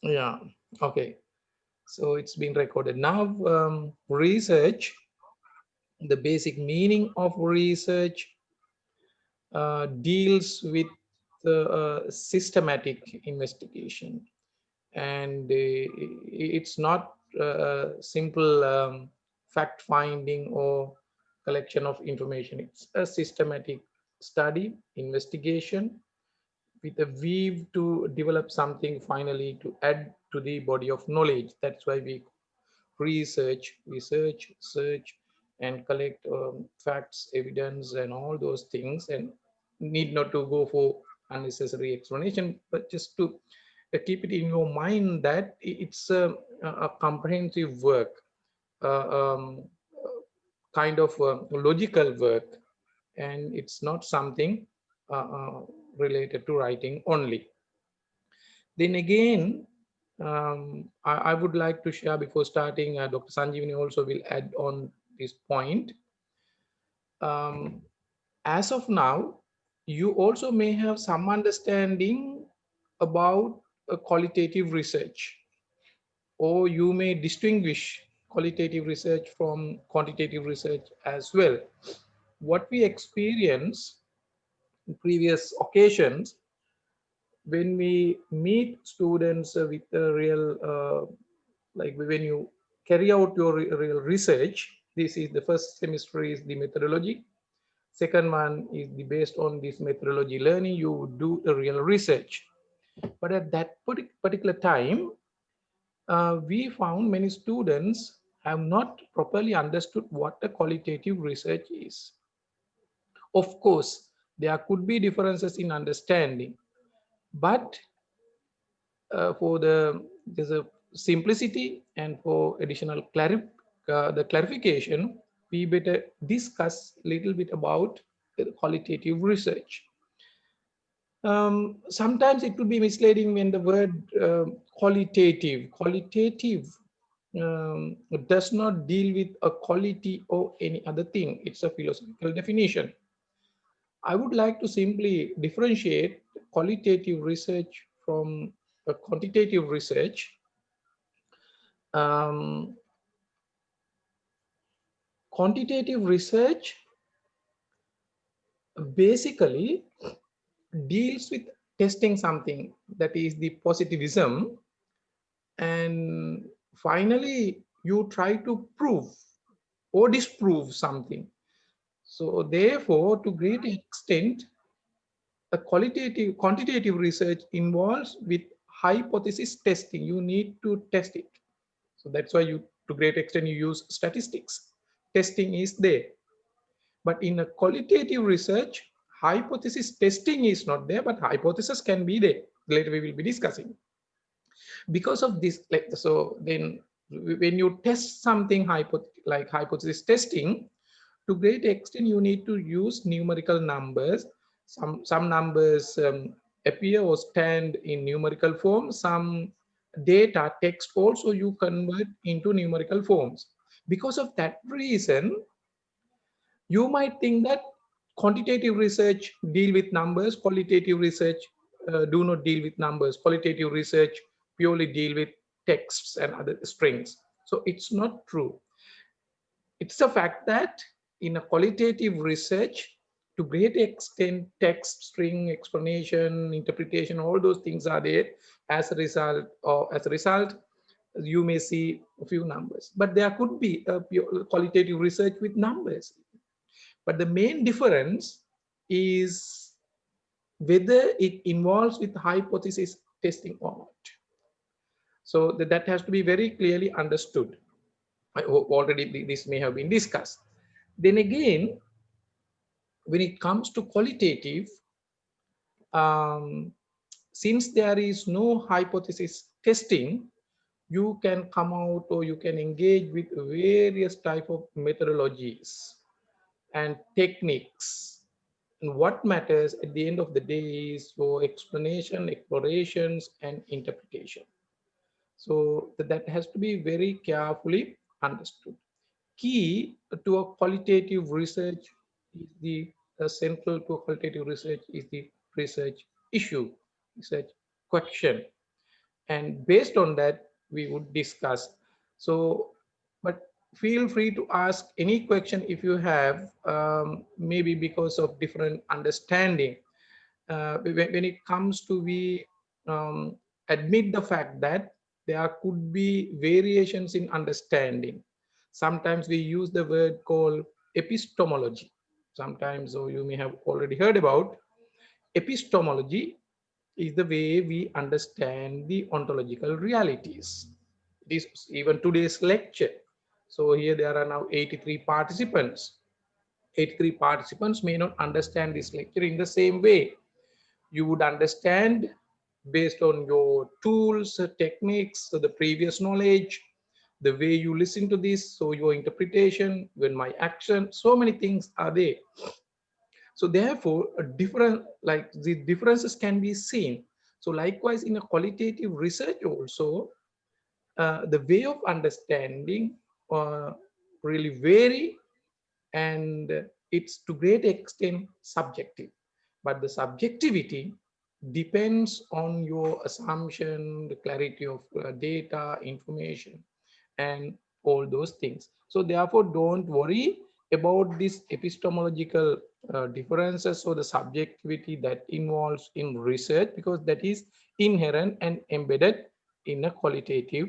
Yeah. Okay. So it's been recorded. Now, research, the basic meaning of research deals with systematic investigation, and it's not simple fact finding or collection of information. It's a systematic study, investigation, with a view to develop something finally to add to the body of knowledge. That's why we search, and collect facts, evidence, and all those things, and need not to go for unnecessary explanation, but just to keep it in your mind that it's a comprehensive work, uh, um, kind of logical work, and it's not something uh, uh, related to writing only. Then again, I would like to share before starting, Dr. Sanjeevani also will add on this point. Um, as of now, you also may have some understanding about qualitative research, or you may distinguish qualitative research from quantitative research as well. What we experience in previous occasions, when we meet students with a real like when you carry out your real research, this is the first semester is the methodology, second one is the based on this methodology learning you do a real research. But at that particular time, we found many students have not properly understood what a qualitative research is. Of course, there could be differences in understanding, but for there's a simplicity and for additional the clarification, we better discuss a little bit about the qualitative research. Sometimes it could be misleading when the word qualitative does not deal with a quality or any other thing. It's a philosophical definition. I would like to simply differentiate qualitative research from a quantitative research. Um, Quantitative research basically deals with testing something, that is the positivism, and finally you try to prove or disprove something. So therefore, to great extent, a quantitative research involves with hypothesis testing. You need to test it. So that's why you, to great extent, you use statistics. Testing is there. But in a qualitative research, hypothesis testing is not there, but hypothesis can be there. Later we will be discussing. Because of this, like, so then when you test something like hypothesis testing, to great extent you need to use numerical numbers. Some numbers appear or stand in numerical form. Some data text also you convert into numerical forms. Because of that reason, you might think that quantitative research deal with numbers, qualitative research do not deal with numbers. Qualitative research purely deal with texts and other strings. So it's not true. It's a fact that in a qualitative research, to great extent, text, string, explanation, interpretation, all those things are there. As a result, you may see a few numbers. But there could be a pure qualitative research with numbers. But the main difference is whether it involves with hypothesis testing or not. So that has to be very clearly understood. Already this may have been discussed. Then again, when it comes to qualitative, um, since there is no hypothesis testing, you can come out or you can engage with various type of methodologies and techniques. And what matters at the end of the day is for explanation, explorations, and interpretation. So that has to be very carefully understood. Key to a qualitative research is the central to a qualitative research is the research issue, research question. and based on that we would discuss. So but feel free to ask any question if you have, maybe because of different understanding. When it comes to, we um, admit the fact that there could be variations in understanding. Sometimes we use the word called epistemology. Sometimes, so you may have already heard about epistemology, is the way we understand the ontological realities. It is even today's lecture. So here there are now 83 participants. 83 participants may not understand this lecture in the same way. You would understand based on your tools, techniques, so the previous knowledge, the way you listen to this, so your interpretation, when my action, so many things are there. So therefore, a different, like the differences can be seen. So likewise, in a qualitative research also, the way of understanding really vary, and it's to great extent subjective. But the subjectivity depends on your assumption, the clarity of data, information, and all those things. So therefore, don't worry about these epistemological differences or the subjectivity that involves in research, because that is inherent and embedded in a qualitative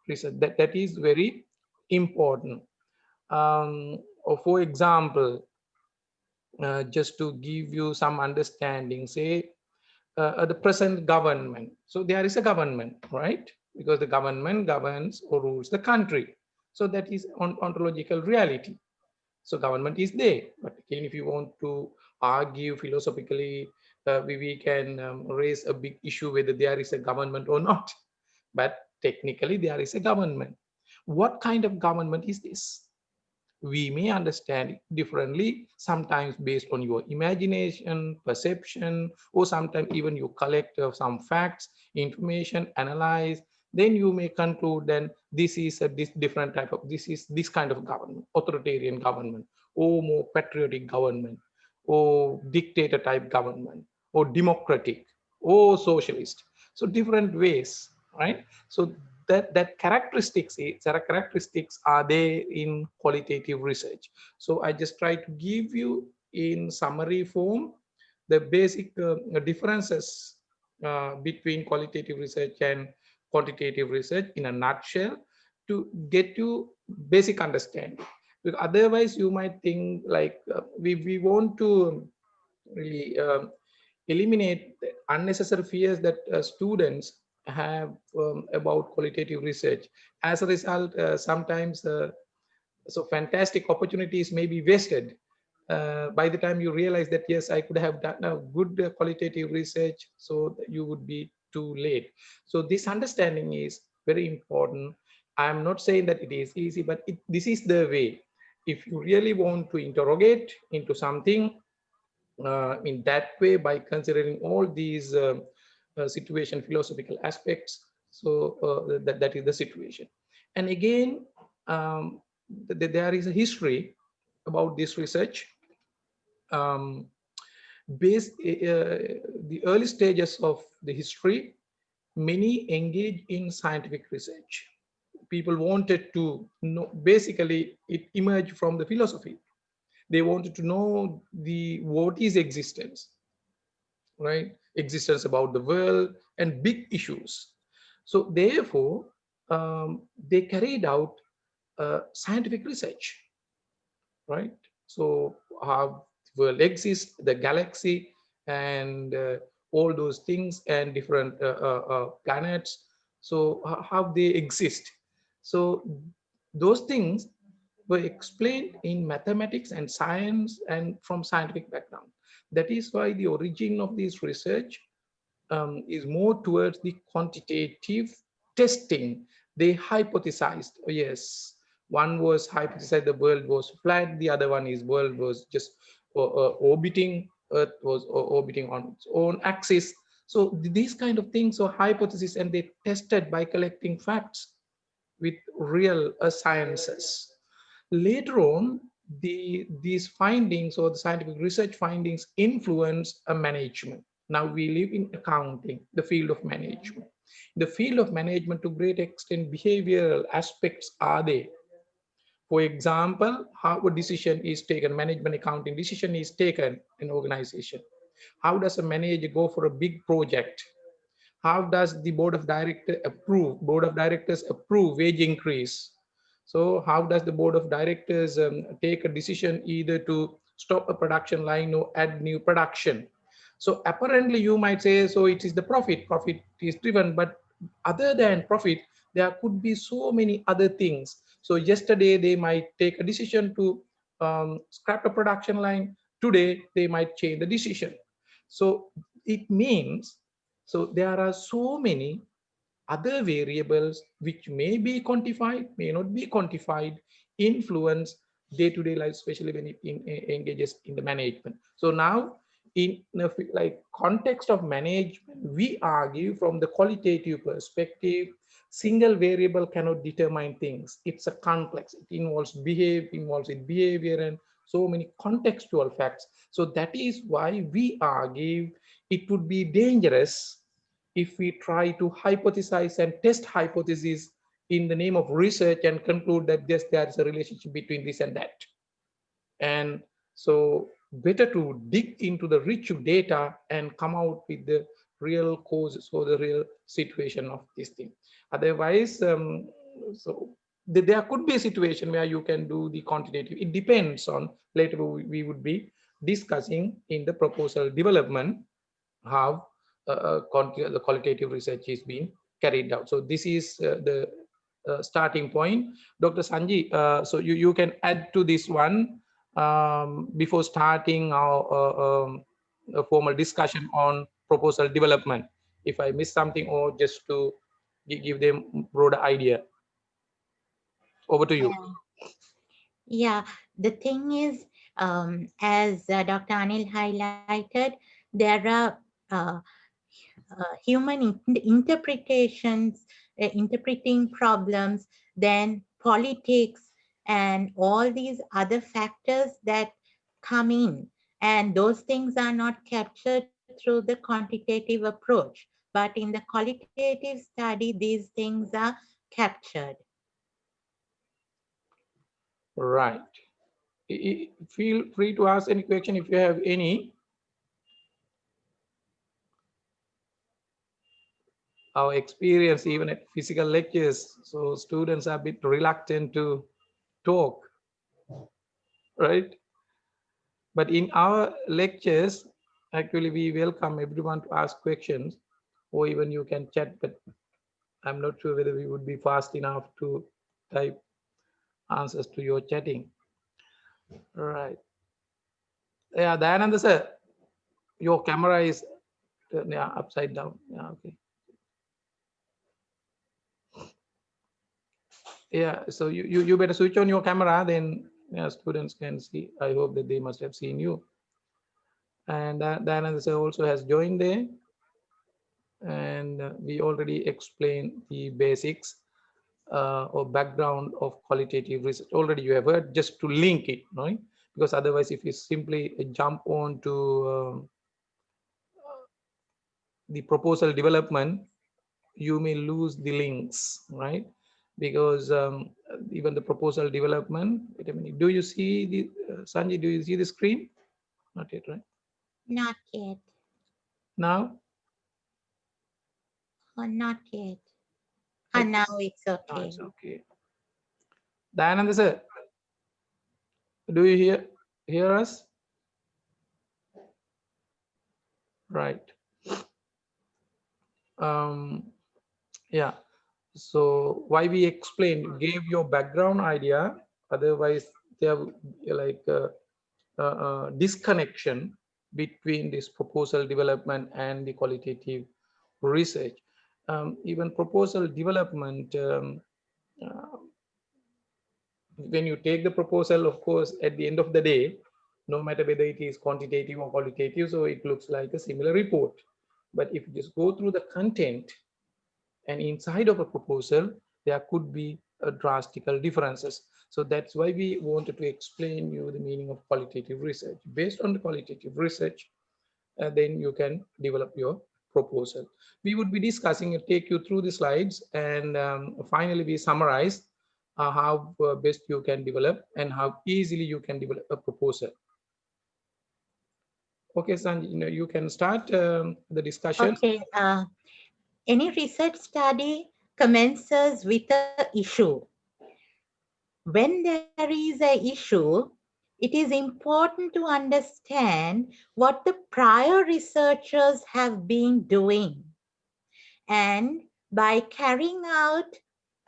research. That is very important. Or for example, just to give you some understanding, say the present government. So there is a government, right? Because the government governs or rules the country. So that is ontological reality. So government is there. But again, if you want to argue philosophically, we can raise a big issue whether there is a government or not. But technically, there is a government. What kind of government is this? We may understand it differently, sometimes based on your imagination, perception, or sometimes even you collect some facts, information, analyze, then you may conclude then this is this different type of, this is this kind of government, authoritarian government, or more patriotic government, or dictator type government, or democratic, or socialist. So different ways, right? So that characteristics are there in qualitative research. So I just try to give you in summary form the basic differences between qualitative research and quantitative research in a nutshell, to get you basic understanding. Because otherwise you might think like we want to really eliminate the unnecessary fears that students have about qualitative research. As a result, sometimes so fantastic opportunities may be wasted by the time you realize that yes, I could have done a good qualitative research, so that you would be too late. So this understanding is very important. I'm not saying that it is easy, but this is the way. If you really want to interrogate into something in that way, by considering all these situation philosophical aspects, so that is the situation. And again, um, there is a history about this research. um, Based the early stages of the history, many engaged in scientific research. People wanted to know, basically it emerged from the philosophy. They wanted to know the what is existence, right? Existence about the world and big issues. So therefore, they carried out scientific research, right? So how the world exists, the galaxy, and all those things, and different planets. So how they exist. So those things were explained in mathematics and science and from scientific background. That is why the origin of this research is more towards the quantitative testing. They hypothesized, oh yes, one was hypothesized the world was flat, the other one is world was just orbiting, Earth was orbiting on its own axis. So these kind of things are hypotheses, and they tested by collecting facts with real sciences. Later on, these findings or the scientific research findings influence a management. Now we live in accounting, the field of management. In the field of management, to great extent, behavioral aspects are there. For example, how a decision is taken, management accounting decision is taken in organization. How does a manager go for a big project? How does the board of directors approve wage increase? So how does the board of directors take a decision either to stop a production line or add new production? So apparently you might say, so it is the profit is driven, but other than profit, there could be so many other things. So yesterday they might take a decision to scrap a production line. Today they might change the decision. So it means, so there are so many other variables which may be quantified, may not be quantified, influence day-to-day life, especially when it engages in the management. So now, in like context of management, we argue from the qualitative perspective, single variable cannot determine things. It's a complex. It involves in behavior and so many contextual facts. So that is why we argue it would be dangerous if we try to hypothesize and test hypotheses in the name of research and conclude that yes, there is a relationship between this and that. And so better to dig into the rich data and come out with the real causes or the real situation of this thing. Otherwise, so there could be a situation where you can do the quantitative. It depends on, later we would be discussing in the proposal development how the qualitative research is being carried out. So this is the starting point. Dr. Sanji, so you can add to this one before starting our a formal discussion on proposal development. If I miss something, or just to give them broader idea. Over to you. Yeah, the thing is, as Dr. Anil highlighted, there are uh, human interpretations, interpreting problems, then politics, and all these other factors that come in. And those things are not captured through the quantitative approach. But in the qualitative study, these things are captured. Right. Feel free to ask any question if you have any. Our experience even at physical lectures, so students are a bit reluctant to talk, right? But in our lectures, actually we welcome everyone to ask questions, or even you can chat, but I'm not sure whether we would be fast enough to type answers to your chatting. Right. Yeah, Dayananda sir, your camera is yeah, upside down. Yeah, okay. Yeah, so you better switch on your camera, then yeah, students can see. I hope that they must have seen you. And Dayananda sir also has joined there, and we already explained the basics or background of qualitative research. Already you have heard, just to link it, right? Because otherwise, if you simply jump on to the proposal development, you may lose the links, right? Because even the proposal development, wait a minute, do you see the, Sanjay, do you see the screen? Not yet, right? Not yet. Now? Oh, not yet. I, Now it's no, okay. it's okay. Dayananda sir, do you hear us? Right. Um, yeah. So why we explained, gave your background idea. Otherwise, there like disconnection between this proposal development and the qualitative research. Even proposal development, uh, when you take the proposal, of course, at the end of the day, no matter whether it is quantitative or qualitative, so it looks like a similar report. But if you just go through the content, and inside of a proposal, there could be drastical differences. So that's why we wanted to explain you the meaning of qualitative research. Based on the qualitative research, then you can develop your proposal. We would be discussing and take you through the slides, and finally we summarize how best you can develop and how easily you can develop a proposal. Okay, Sanj, you can start the discussion. Okay. Any research study commences with a issue. When there is a issue, it is important to understand what the prior researchers have been doing. And by carrying out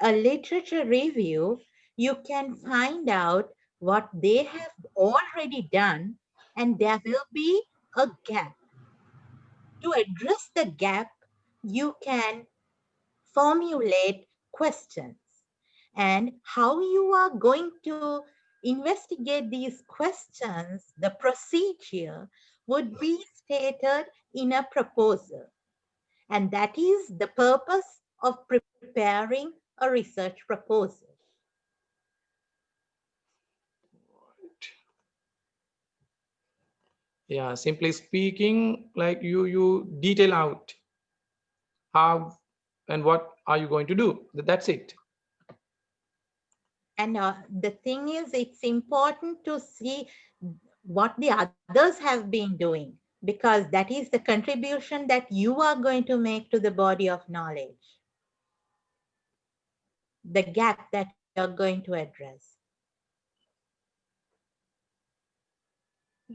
a literature review, you can find out what they have already done, and there will be a gap. To address the gap, you can formulate questions. And how you are going to investigate these questions, the procedure would be stated in a proposal. And that is the purpose of preparing a research proposal. Yeah, simply speaking, like you detail out how and what are you going to do. That's it. And the thing is, it's important to see what the others have been doing, because that is the contribution that you are going to make to the body of knowledge, the gap that you're going to address.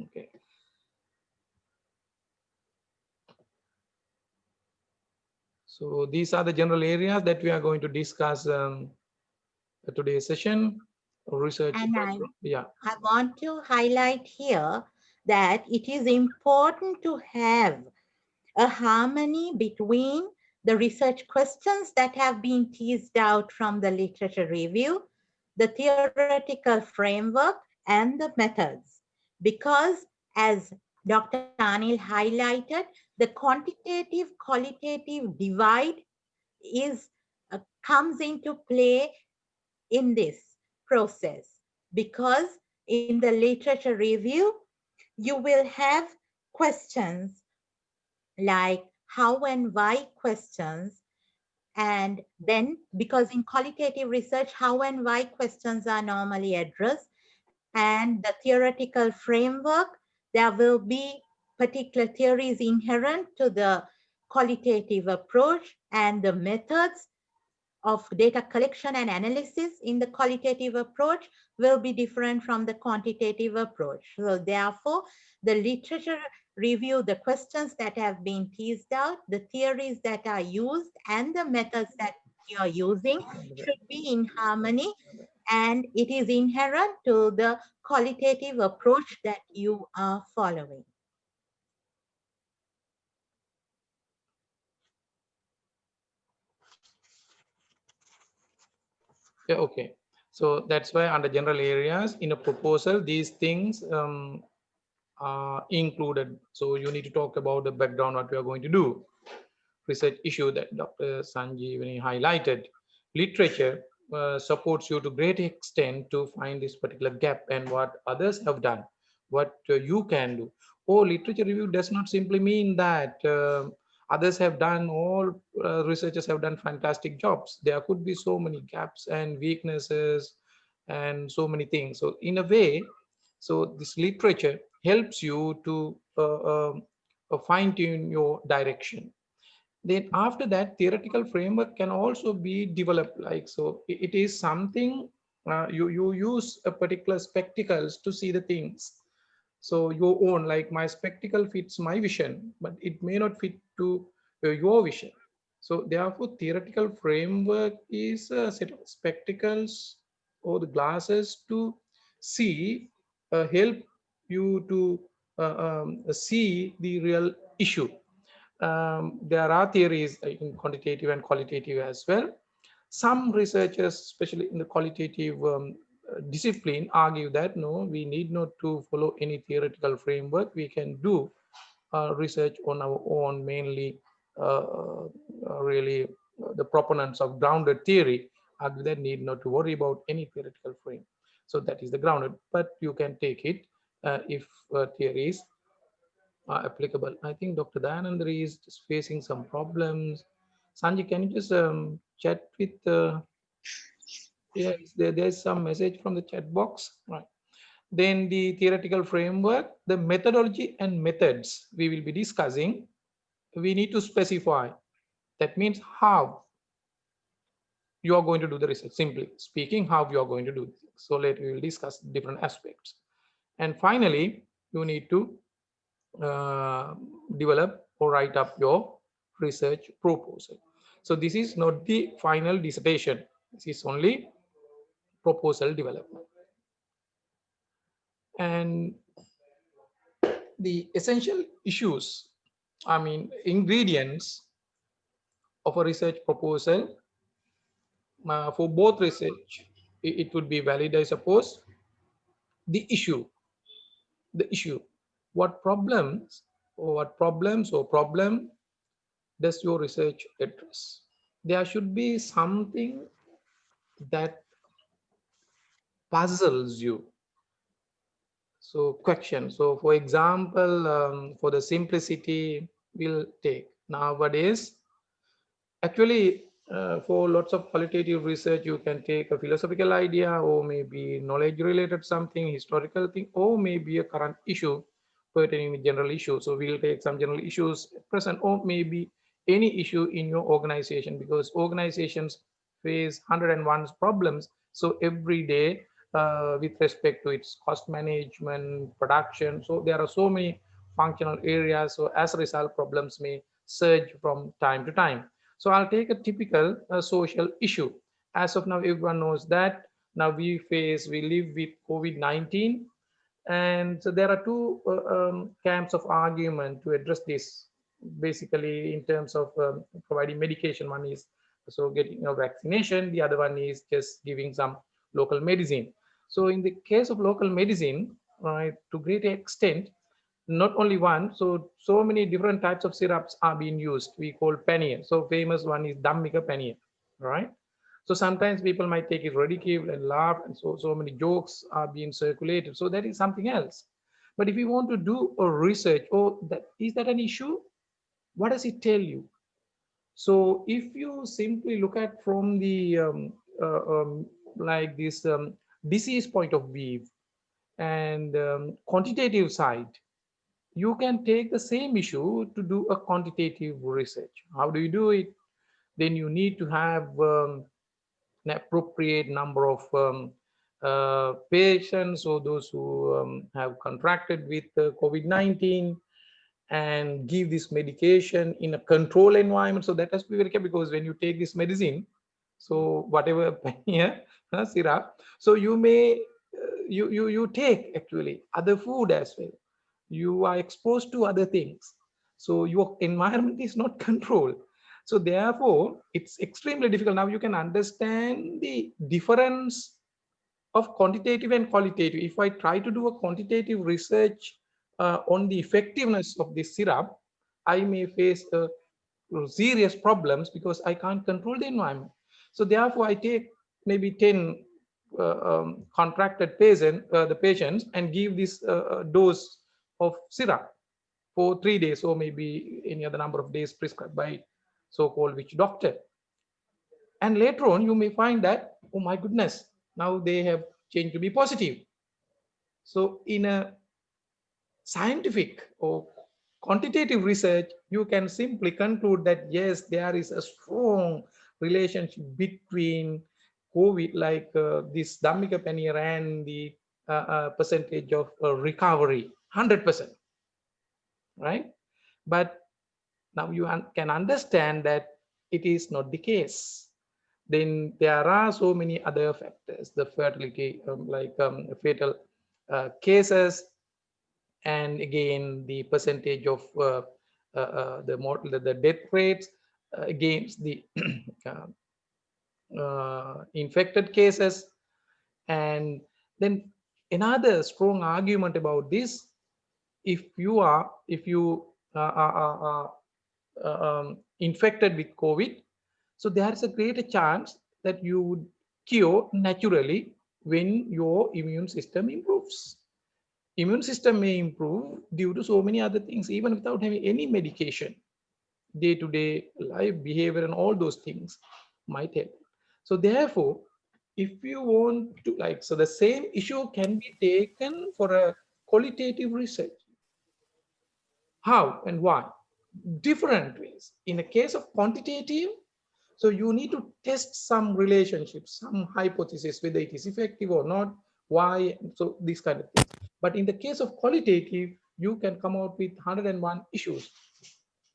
Okay. So these are the general areas that we are going to discuss today's session. Research. And Yeah. I want to highlight here that it is important to have a harmony between the research questions that have been teased out from the literature review, the theoretical framework, and the methods. Because, as Dr. Anil highlighted, the quantitative qualitative divide is comes into play in this process, because in the literature review you will have questions like how and why questions. And then, because in qualitative research, how and why questions are normally addressed, and the theoretical framework, there will be particular theories inherent to the qualitative approach, and the methods of data collection and analysis in the qualitative approach will be different from the quantitative approach. So therefore, the literature review, the questions that have been teased out, the theories that are used, and the methods that you are using should be in harmony, and it is inherent to the qualitative approach that you are following. Yeah. Okay. So that's why under general areas in a proposal, these things are included. So you need to talk about the background, what we are going to do, research issue that Dr. Sanjeevanie highlighted. Literature supports you to great extent to find this particular gap and what others have done, what you can do. Oh, literature review does not simply mean that others have done, all researchers have done fantastic jobs. There could be so many gaps and weaknesses and so many things. So in a way, so this literature helps you to fine tune your direction. Then after that, theoretical framework can also be developed. Like, so it is something you use a particular spectacles to see the things. So your own, like my spectacle fits my vision, but it may not fit to your vision. So therefore, theoretical framework is a set of spectacles or the glasses to see, help you to see the real issue. There are theories in quantitative and qualitative as well. Some researchers, especially in the qualitative discipline, argue that no, we need not to follow any theoretical framework. We can do research on our own, mainly really the proponents of grounded theory argue that need not to worry about any theoretical frame. So that is the grounded, but you can take it if theories are applicable. I think Dr. Dayananda is just facing some problems. Sanjay, can you just chat with, yes, there's some message from the chat box, right? Then the theoretical framework, the methodology and methods we will be discussing, we need to specify. That means how you are going to do the research, simply speaking, how you are going to do this. So later we will discuss different aspects. And finally, you need to uh, develop or write up your research proposal. So this is not the final dissertation. This is only proposal development. And the essential issues, I mean, ingredients of a research proposal for both research, it would be valid, I suppose. The issue, the issue, what problems or problem does your research address? There should be something that puzzles you. So question. So for example, for the simplicity, we'll take nowadays. Actually, for lots of qualitative research, you can take a philosophical idea or maybe knowledge related something, historical thing, or maybe a current issue pertaining to general issue. So we'll take some general issues at present, or maybe any issue in your organization, because organizations face 101 problems. So every day, with respect to its cost management, production, so there are so many functional areas. So as a result, problems may surge from time to time. So I'll take a typical social issue. As of now, everyone knows that now we live with COVID-19. And so there are two camps of argument to address this. Basically, in terms of providing medication, one is so getting a vaccination, the other one is just giving some local medicine. So in the case of local medicine, to great extent, not only one, so many different types of syrups are being used. We call pannier. So famous one is Dhammika pannier, right? So sometimes people might take it ridicule and laugh, and so many jokes are being circulated. So that is something else. But if you want to do a research, oh, that is that an issue? What does it tell you? So if you simply look at from the like this disease point of view and quantitative side, you can take the same issue to do a quantitative research. How do you do it? Then you need to have an appropriate number of patients or those who have contracted with COVID-19, and give this medication in a controlled environment. So that has to be very careful, because when you take this medicine, so whatever here syrup, so you may you take actually other food as well. You are exposed to other things, so your environment is not controlled. So therefore it's extremely difficult. Now you can understand the difference of quantitative and qualitative. If I try to do a quantitative research on the effectiveness of this syrup, I may face serious problems because I can't control the environment. So therefore, I take maybe 10 contracted the patients, and give this dose of syrup for 3 days, or maybe any other number of days prescribed by so-called witch doctor. And later on, you may find that, oh my goodness, now they have changed to be positive. So in a scientific or quantitative research, you can simply conclude that yes, there is a strong relationship between COVID, like this Dhammika Pannier, and the percentage of recovery, 100%, right? But now you can understand that it is not the case. Then there are so many other factors, the fertility, fatal cases, and again the percentage of the death rates against the uh, infected cases. And then another strong argument about this, if you are infected with COVID, so there is a greater chance that you would cure naturally when your immune system improves. Immune system may improve due to so many other things, even without having any medication. Day-to-day life behavior and all those things might help. So therefore, if you want to like, so the same issue can be taken for a qualitative research. How and why? Different ways. In the case of quantitative, so you need to test some relationships, some hypothesis, whether it is effective or not, why, so these kind of things. But in the case of qualitative, you can come out with 101 issues.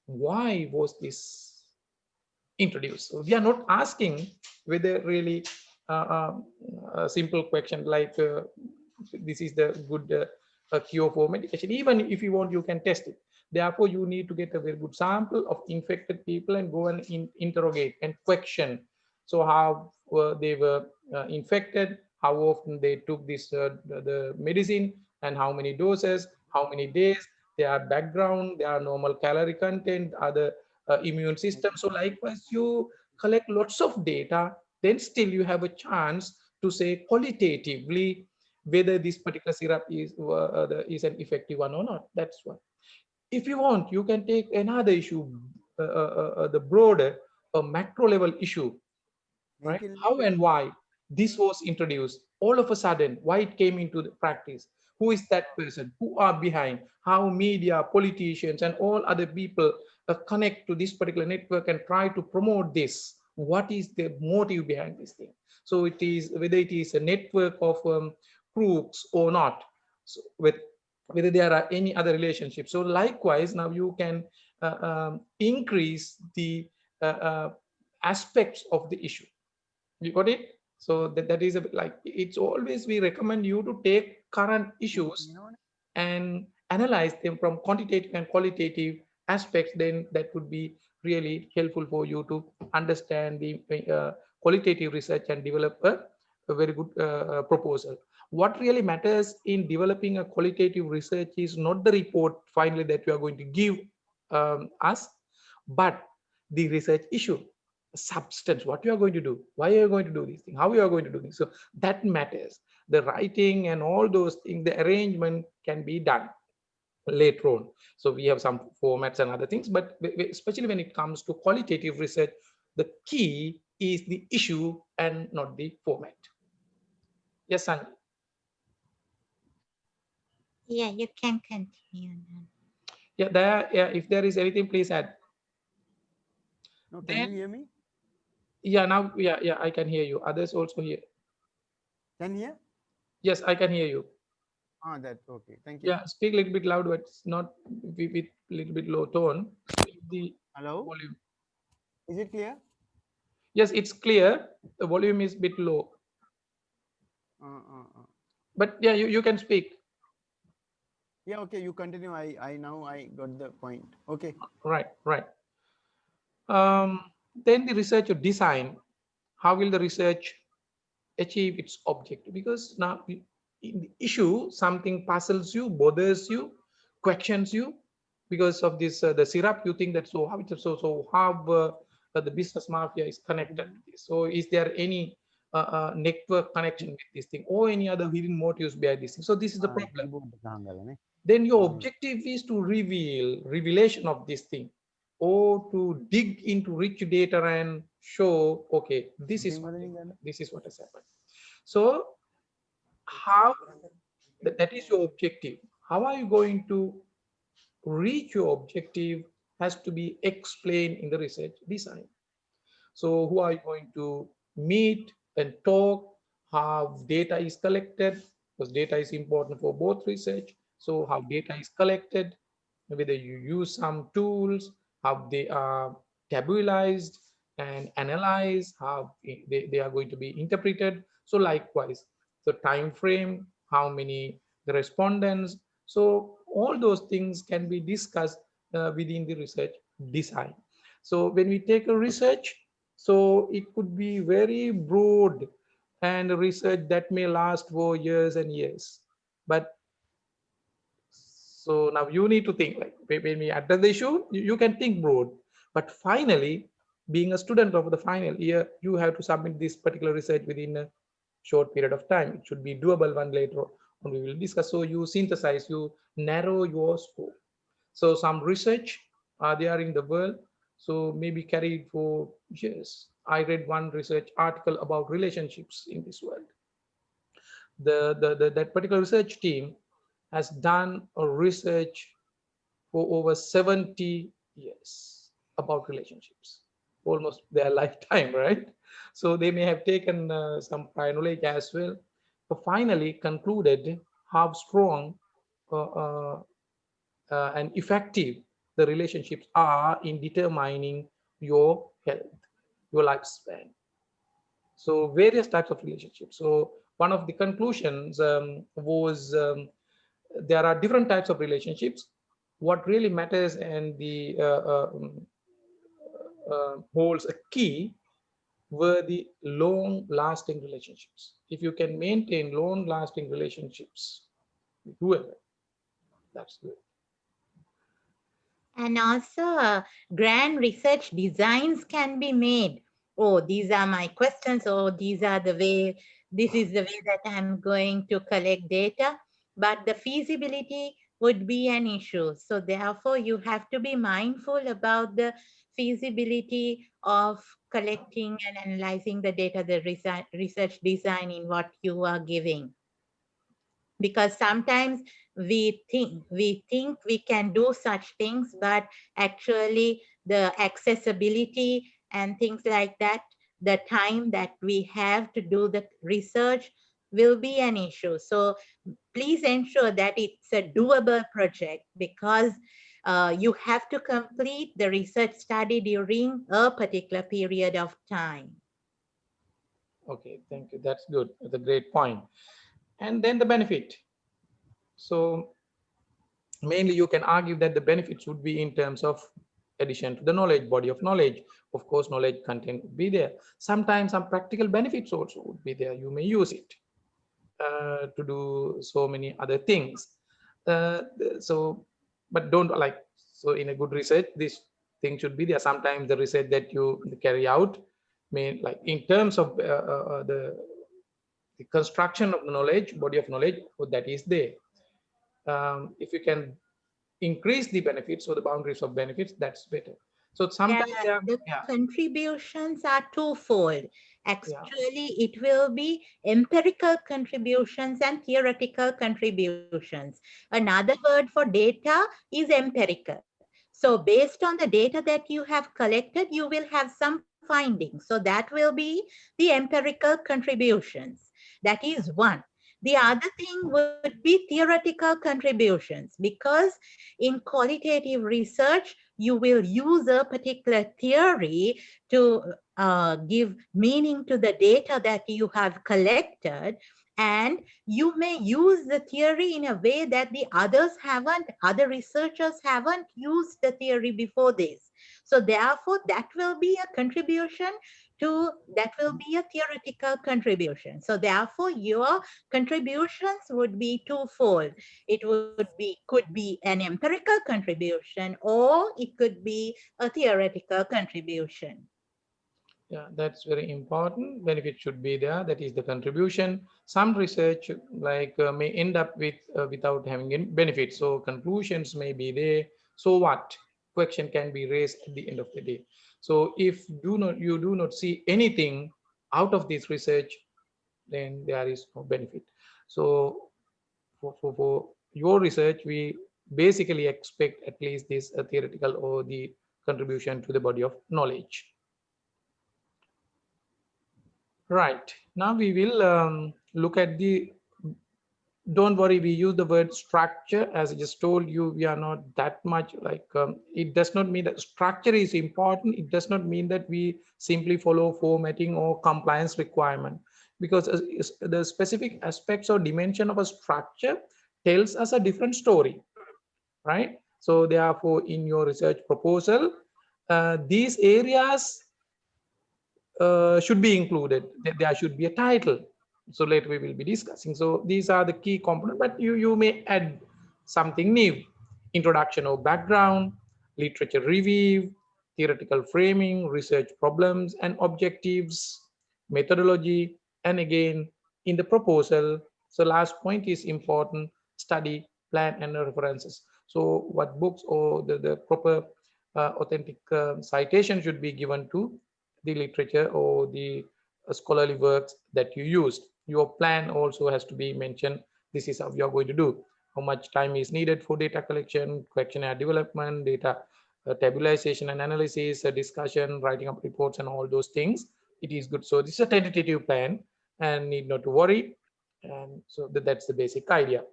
Why was this introduced? So we are not asking whether really a simple question like this is the good cure for medication. Even if you want, you can test it. Therefore, you need to get a very good sample of infected people and go and interrogate and question. So how they were infected, how often they took this the medicine, and how many doses, how many days, their background, their normal calorie content, other immune system. So likewise, you collect lots of data, then still you have a chance to say qualitatively whether this particular syrup is an effective one or not. That's one. If you want, you can take another issue, the broader, a macro level issue, right? How and why this was introduced all of a sudden, why it came into the practice, who is that person, who are behind, how media, politicians, and all other people connect to this particular network and try to promote this. What is the motive behind this thing? So it is whether it is a network of crooks or not, so with whether there are any other relationships. So likewise, now you can increase the aspects of the issue. You got it? So that is a bit like, it's always we recommend you to take current issues and analyze them from quantitative and qualitative aspects. Then that would be really helpful for you to understand the qualitative research and develop a very good proposal. What really matters in developing a qualitative research is not the report finally that you are going to give us, but the research issue, substance, what you are going to do, why are you going to do this thing, how you are going to do this. So that matters. The writing and all those things, the arrangement can be done later on. So we have some formats and other things, but especially when it comes to qualitative research, the key is the issue and not the format. Yes, Sanjay. Yeah, you can continue now. Yeah, there, yeah, if there is anything, please add. No, can you Then, hear me? yeah, now, yeah, I can hear you. Others also hear. Can you hear? Yes, I can hear you. Ah, that's okay. Thank you. Yeah, speak a little bit loud, but it's not with little bit low tone. Speak the Hello? volume. Is it clear? Yes, it's clear. The volume is a bit low, Uh, uh, uh. but yeah, you can speak. Yeah, okay, you continue. I now I got the point. Okay. Right, right. Then the research or design. How will the research achieve its objective? Because now in the issue, something puzzles you, bothers you, questions you because of this the syrup. You think that, so how it, so how the business mafia is connected to this. So is there any network connection with this thing or any other hidden motives behind this thing? So this is the problem. Keyboard kahangala ne? Then your objective is to revelation of this thing, or to dig into rich data and show, okay, this is Something what wala has ni gana? happened, this is what has happened. So how, that is your objective. How are you going to reach your objective has to be explained in the research design. So who are you going to meet and talk? How data is collected, because data is important for both research. So how data is collected, whether you use some tools, how they are tabularized and analyzed, how they are going to be interpreted. So likewise, the time frame, how many the respondents. So all those things can be discussed within the research design. So when we take a research, so it could be very broad and research that may last for years and years. But so now you need to think like when we address the issue, you can think broad. But finally, being a student of the final year, you have to submit this particular research within a short period of time. It should be doable one later we will discuss. So you synthesize, you narrow your scope. So some research are there in the world, so maybe carried for years. I read one research article about relationships in this world. That particular research team has done a research for over 70 years about relationships, almost their lifetime, right? So they may have taken some prior knowledge as well, but finally concluded how strong uh, and effective the relationships are in determining your health, your lifespan. So various types of relationships. So one of the conclusions was there are different types of relationships. What really matters and the holds a key were the long lasting relationships. If you can maintain long lasting relationships with whoever, that's good. And also, grand research designs can be made. Oh, these are my questions. Oh, this is the way that I'm going to collect data. But the feasibility would be an issue. So therefore, you have to be mindful about the feasibility of collecting and analyzing the data, the research design in what you are giving, because sometimes we think we can do such things, but actually the accessibility and things like that, the time that we have to do the research will be an issue. So please ensure that it's a doable project, because you have to complete the research study during a particular period of time. Okay, thank you. That's good. That's a great point. And then the benefit. So mainly you can argue that the benefits would be in terms of addition to the knowledge, body of knowledge. Of course, knowledge content would be there. Sometimes some practical benefits also would be there. You may use it to do so many other things. So, but don't like, so in a good research, this thing should be there. Sometimes the research that you carry out may, like in terms of the construction of the knowledge, body of knowledge, that is there. If you can increase the benefits or the boundaries of benefits, that's better. So Yeah, sometimes, yeah, the yeah, contributions are twofold. yeah. Actually, it will be empirical contributions and theoretical contributions. Another word for data is empirical. So based on the data that you have collected, you will have some findings. So that will be the empirical contributions. That is one. The other thing would be theoretical contributions, because in qualitative research, you will use a particular theory to give meaning to the data that you have collected. And you may use the theory in a way that the other researchers haven't used the theory before this. So therefore, that will be a theoretical contribution. So therefore, your contributions would be twofold. Could be an empirical contribution, or it could be a theoretical contribution. Yeah, that's very important. Benefit should be there. That is the contribution. Some research like may end up with without having any benefit. So conclusions may be there. So what? Question can be raised at the end of the day. So if you do not see anything out of this research, then there is no benefit. So for your research, we basically expect at least this theoretical or the contribution to the body of knowledge. Right. Now we will look at the, don't worry, we use the word structure. As I just told you, we are not that much like, it does not mean that structure is important. It does not mean that we simply follow formatting or compliance requirement, because the specific aspects or dimension of a structure tells us a different story, right? So therefore, in your research proposal, these areas should be included. There should be a title. So later we will be discussing. So these are the key components, but you may add something new. Introduction or background, literature review, theoretical framing, research problems and objectives, methodology, and again, in the proposal, So last point is important: study plan and references. So what books or the proper authentic citation should be given to the literature or the scholarly works that you used. Your plan also has to be mentioned. This is how you are going to do. How much time is needed for data collection, questionnaire development, data tabulation and analysis, discussion, writing up reports, and all those things. It is good. So this is a tentative plan, and need not to worry. And so that's the basic idea.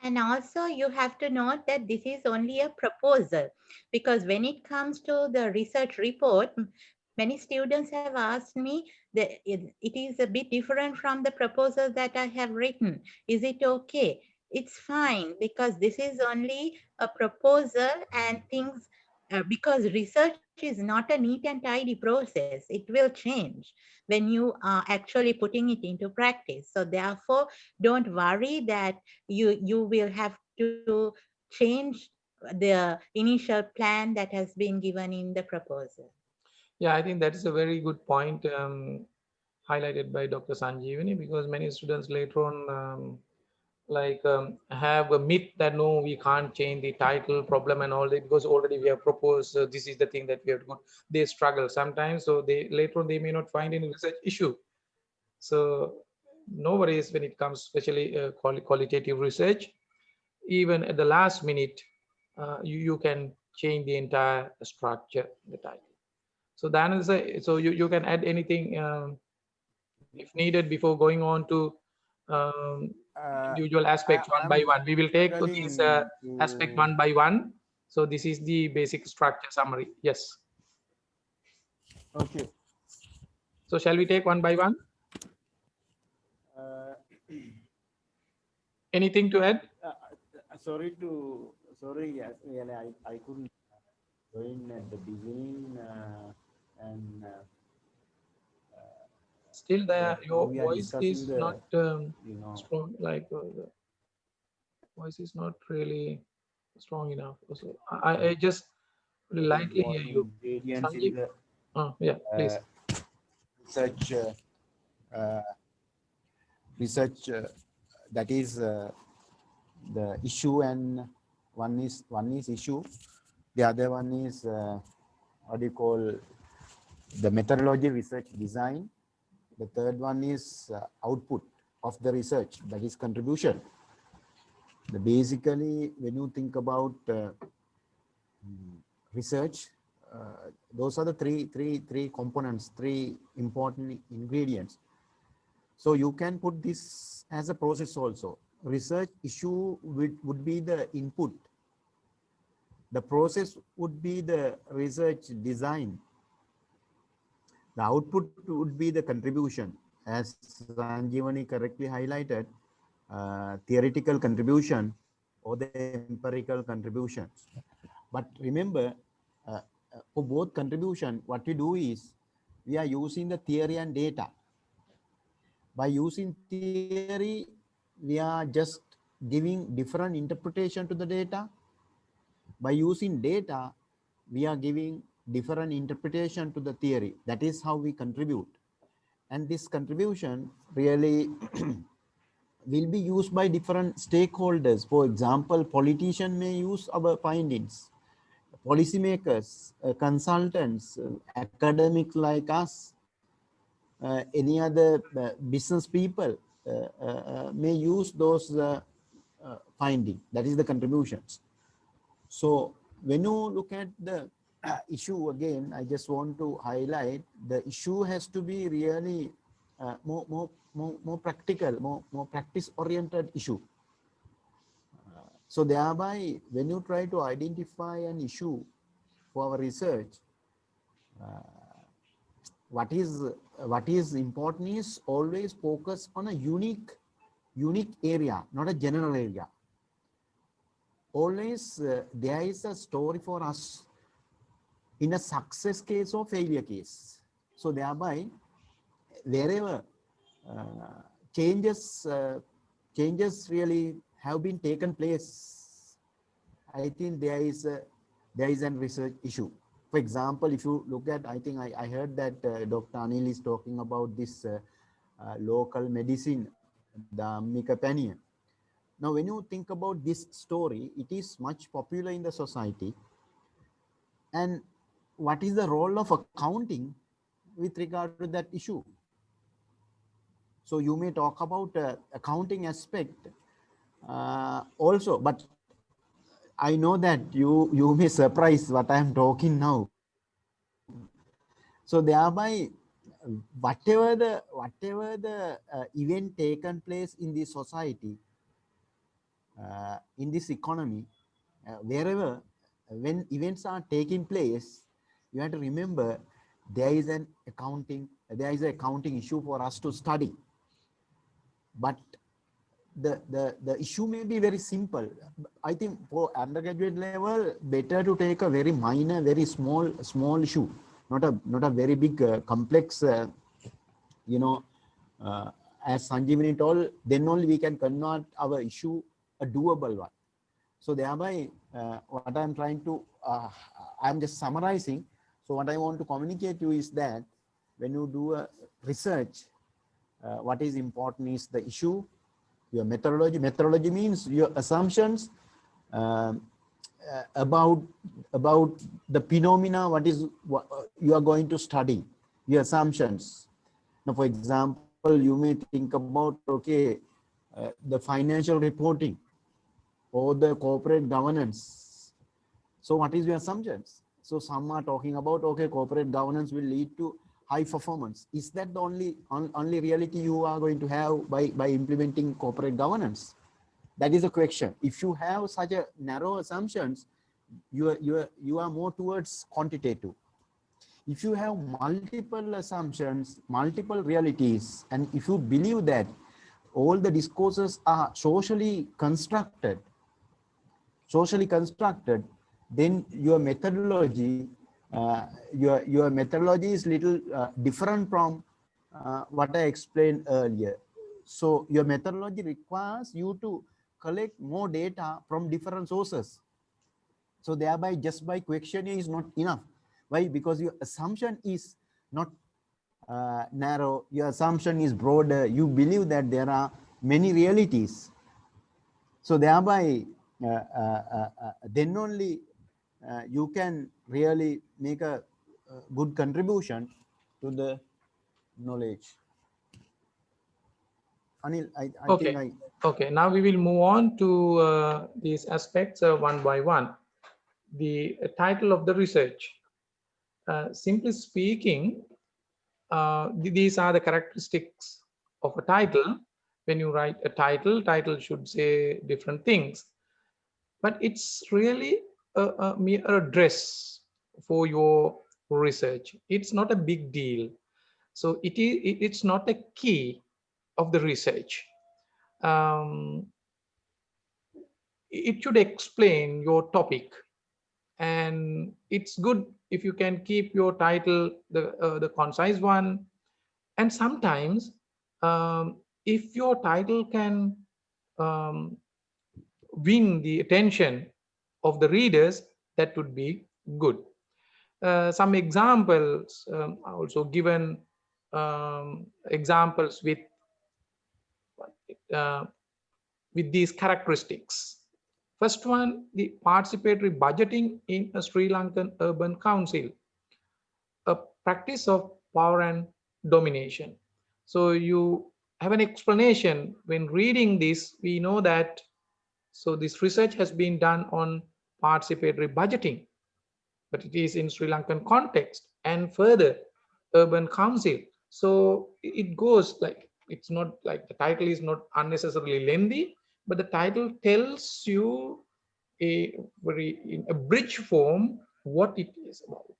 And also, you have to note that this is only a proposal, because when it comes to the research report, many students have asked me that it is a bit different from the proposal that I have written. Is it okay? It's fine, because this is only a proposal, and things, because research is not a neat and tidy process. It will change when you are actually putting it into practice. So therefore, don't worry that you will have to change the initial plan that has been given in the proposal. Yeah, I think that is a very good point highlighted by Dr. Sanjeevani, because many students later on have a myth that no, we can't change the title problem and all that, because already we have proposed this is the thing that we have to go. They struggle sometimes, so they later on they may not find any research issue. So no worries when it comes, especially qualitative research. Even at the last minute, you can change the entire structure, the title. So then is so you can add anything if needed before going on to individual aspects one by I'm one. We will take to these struggling aspect to. one by one. So this is the basic structure summary. Yes. Okay. So shall we take one by one? Uh, Anything to add? sorry to sorry. Yes, really, I couldn't join at the beginning, and Still, there now your we are voice discussing is the not you know strong. Like the voice is not really strong enough. So I just the lightly hear important you, ingredients in Sanjeev. the Yeah, please. uh, research uh, research that is the issue, and one is issue, the other one is what do you call the methodology, research design. The third one is output of the research, that is contribution. Basically, when you think about research, those are the three components, three important ingredients. So you can put this as a process also. Research issue would be the input. The process would be the research design. The output would be the contribution. As Sanjeevani correctly highlighted, theoretical contribution or the empirical contributions. But remember, uh, for both contribution, what we do is we are using the theory and data. By using theory, we are just giving different interpretation to the data. By using data, we are giving different interpretation to the theory. That is how we contribute. And this contribution really will be used by different stakeholders. For example, politicians may use our findings, policymakers, consultants, academics like us, any other business people may use those finding. That is the contributions. So when you look at the issue again, I just want to highlight the issue has to be really more practical, more practice oriented issue. So thereby, when you try to identify an issue for our research, what is important is always focus on a unique area, not a general area. Always there is a story for us in a success case or failure case. So thereby, wherever uh, changes really have been taken place, I think there is an research issue. For example, if you look at, I think I heard that Dr. Anil is talking about this local medicine Dhammika Paniya. Now, when you think about this story, it is much popular in the society. And what is the role of accounting with regard to that issue? So you may talk about accounting aspect also, but I know that you may surprise what I am talking now. So thereby, whatever the event taken place in the society, in this economy, wherever when events are taking place, you have to remember there is an accounting issue for us to study. But the issue may be very simple. I think for undergraduate level, better to take a very minor, very small issue, not a very big complex. You know, as Sanjeevanie told, then only we can convert our issue a doable one. So thereby, what I'm trying to, I'm just summarizing. So what I want to communicate to you is that when you do a research, what is important is the issue, your methodology. Methodology means your assumptions about the phenomena, what you are going to study, your assumptions. Now, for example, you may think about, okay, the financial reporting or the corporate governance. So what is your assumptions? So some are talking about, okay, corporate governance will lead to high performance. Is that the only reality you are going to have by implementing corporate governance? That is a question. If you have such a narrow assumptions, you are more towards quantitative. If you have multiple assumptions, multiple realities, and if you believe that all the discourses are socially constructed, then your methodology, your methodology is little different from what I explained earlier. So your methodology requires you to collect more data from different sources. So thereby, just by questioning is not enough. Why? Because your assumption is not narrow. Your assumption is broader. You believe that there are many realities. So thereby, then only you can really make a good contribution to the knowledge. Anil, I think Okay. I... Okay. Now we will move on to these aspects one by one. The title of the research. Simply speaking, these are the characteristics of a title. When you write a title should say different things, but it's really a mere address for your research. It's not a big deal. So it's not a key of the research. Um, it should explain your topic, and it's good if you can keep your title the concise one. And sometimes if your title can um, win the attention of the readers, that would be good. Some examples are also given, examples uh, with these characteristics. First one, the participatory budgeting in a Sri Lankan urban council, a practice of power and domination. So you have an explanation when reading this. We know that, so this research has been done on participatory budgeting, but it is in Sri Lankan context, and further urban council. So it goes like, it's not like the title is not unnecessarily lengthy, but the title tells you a very in a bridge form what it is about.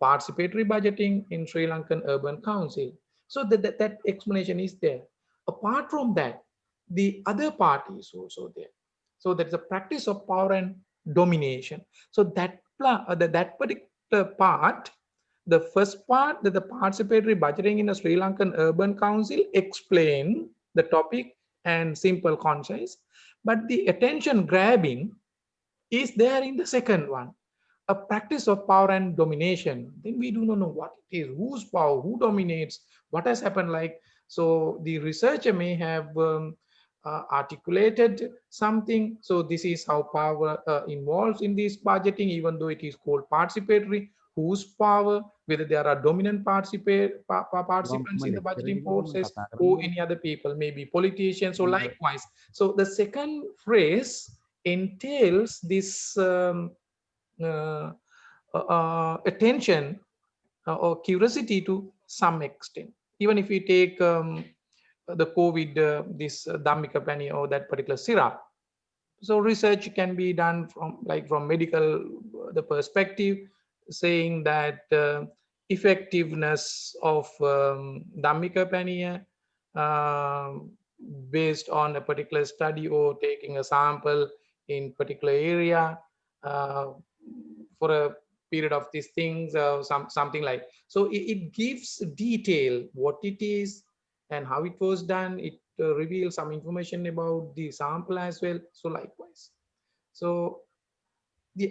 Participatory budgeting in Sri Lankan urban council. So that explanation is there. Apart from that, the other part is also there. So there's a practice of power and domination. So that particular part, the first part, that the participatory budgeting in a Sri Lankan urban council, explain the topic and simple, concise. But the attention grabbing is there in the second one, a practice of power and domination. Then we do not know what it is, whose power, who dominates, what has happened, like So the researcher may have articulated something. So this is how power involves in this budgeting, even though it is called participatory. Whose power, whether there are dominant participants in the budgeting process or any other people, maybe politicians or likewise. So the second phrase entails this uh, attention or curiosity to some extent. Even if we take the COVID, this Dhammika Pani or that particular syrup, so research can be done from like from medical the perspective, saying that effectiveness of Dhammika Pani based on a particular study or taking a sample in particular area uh, for a period of these things, something like. So it gives detail what it is and how it was done. It reveals some information about the sample as well. So likewise. So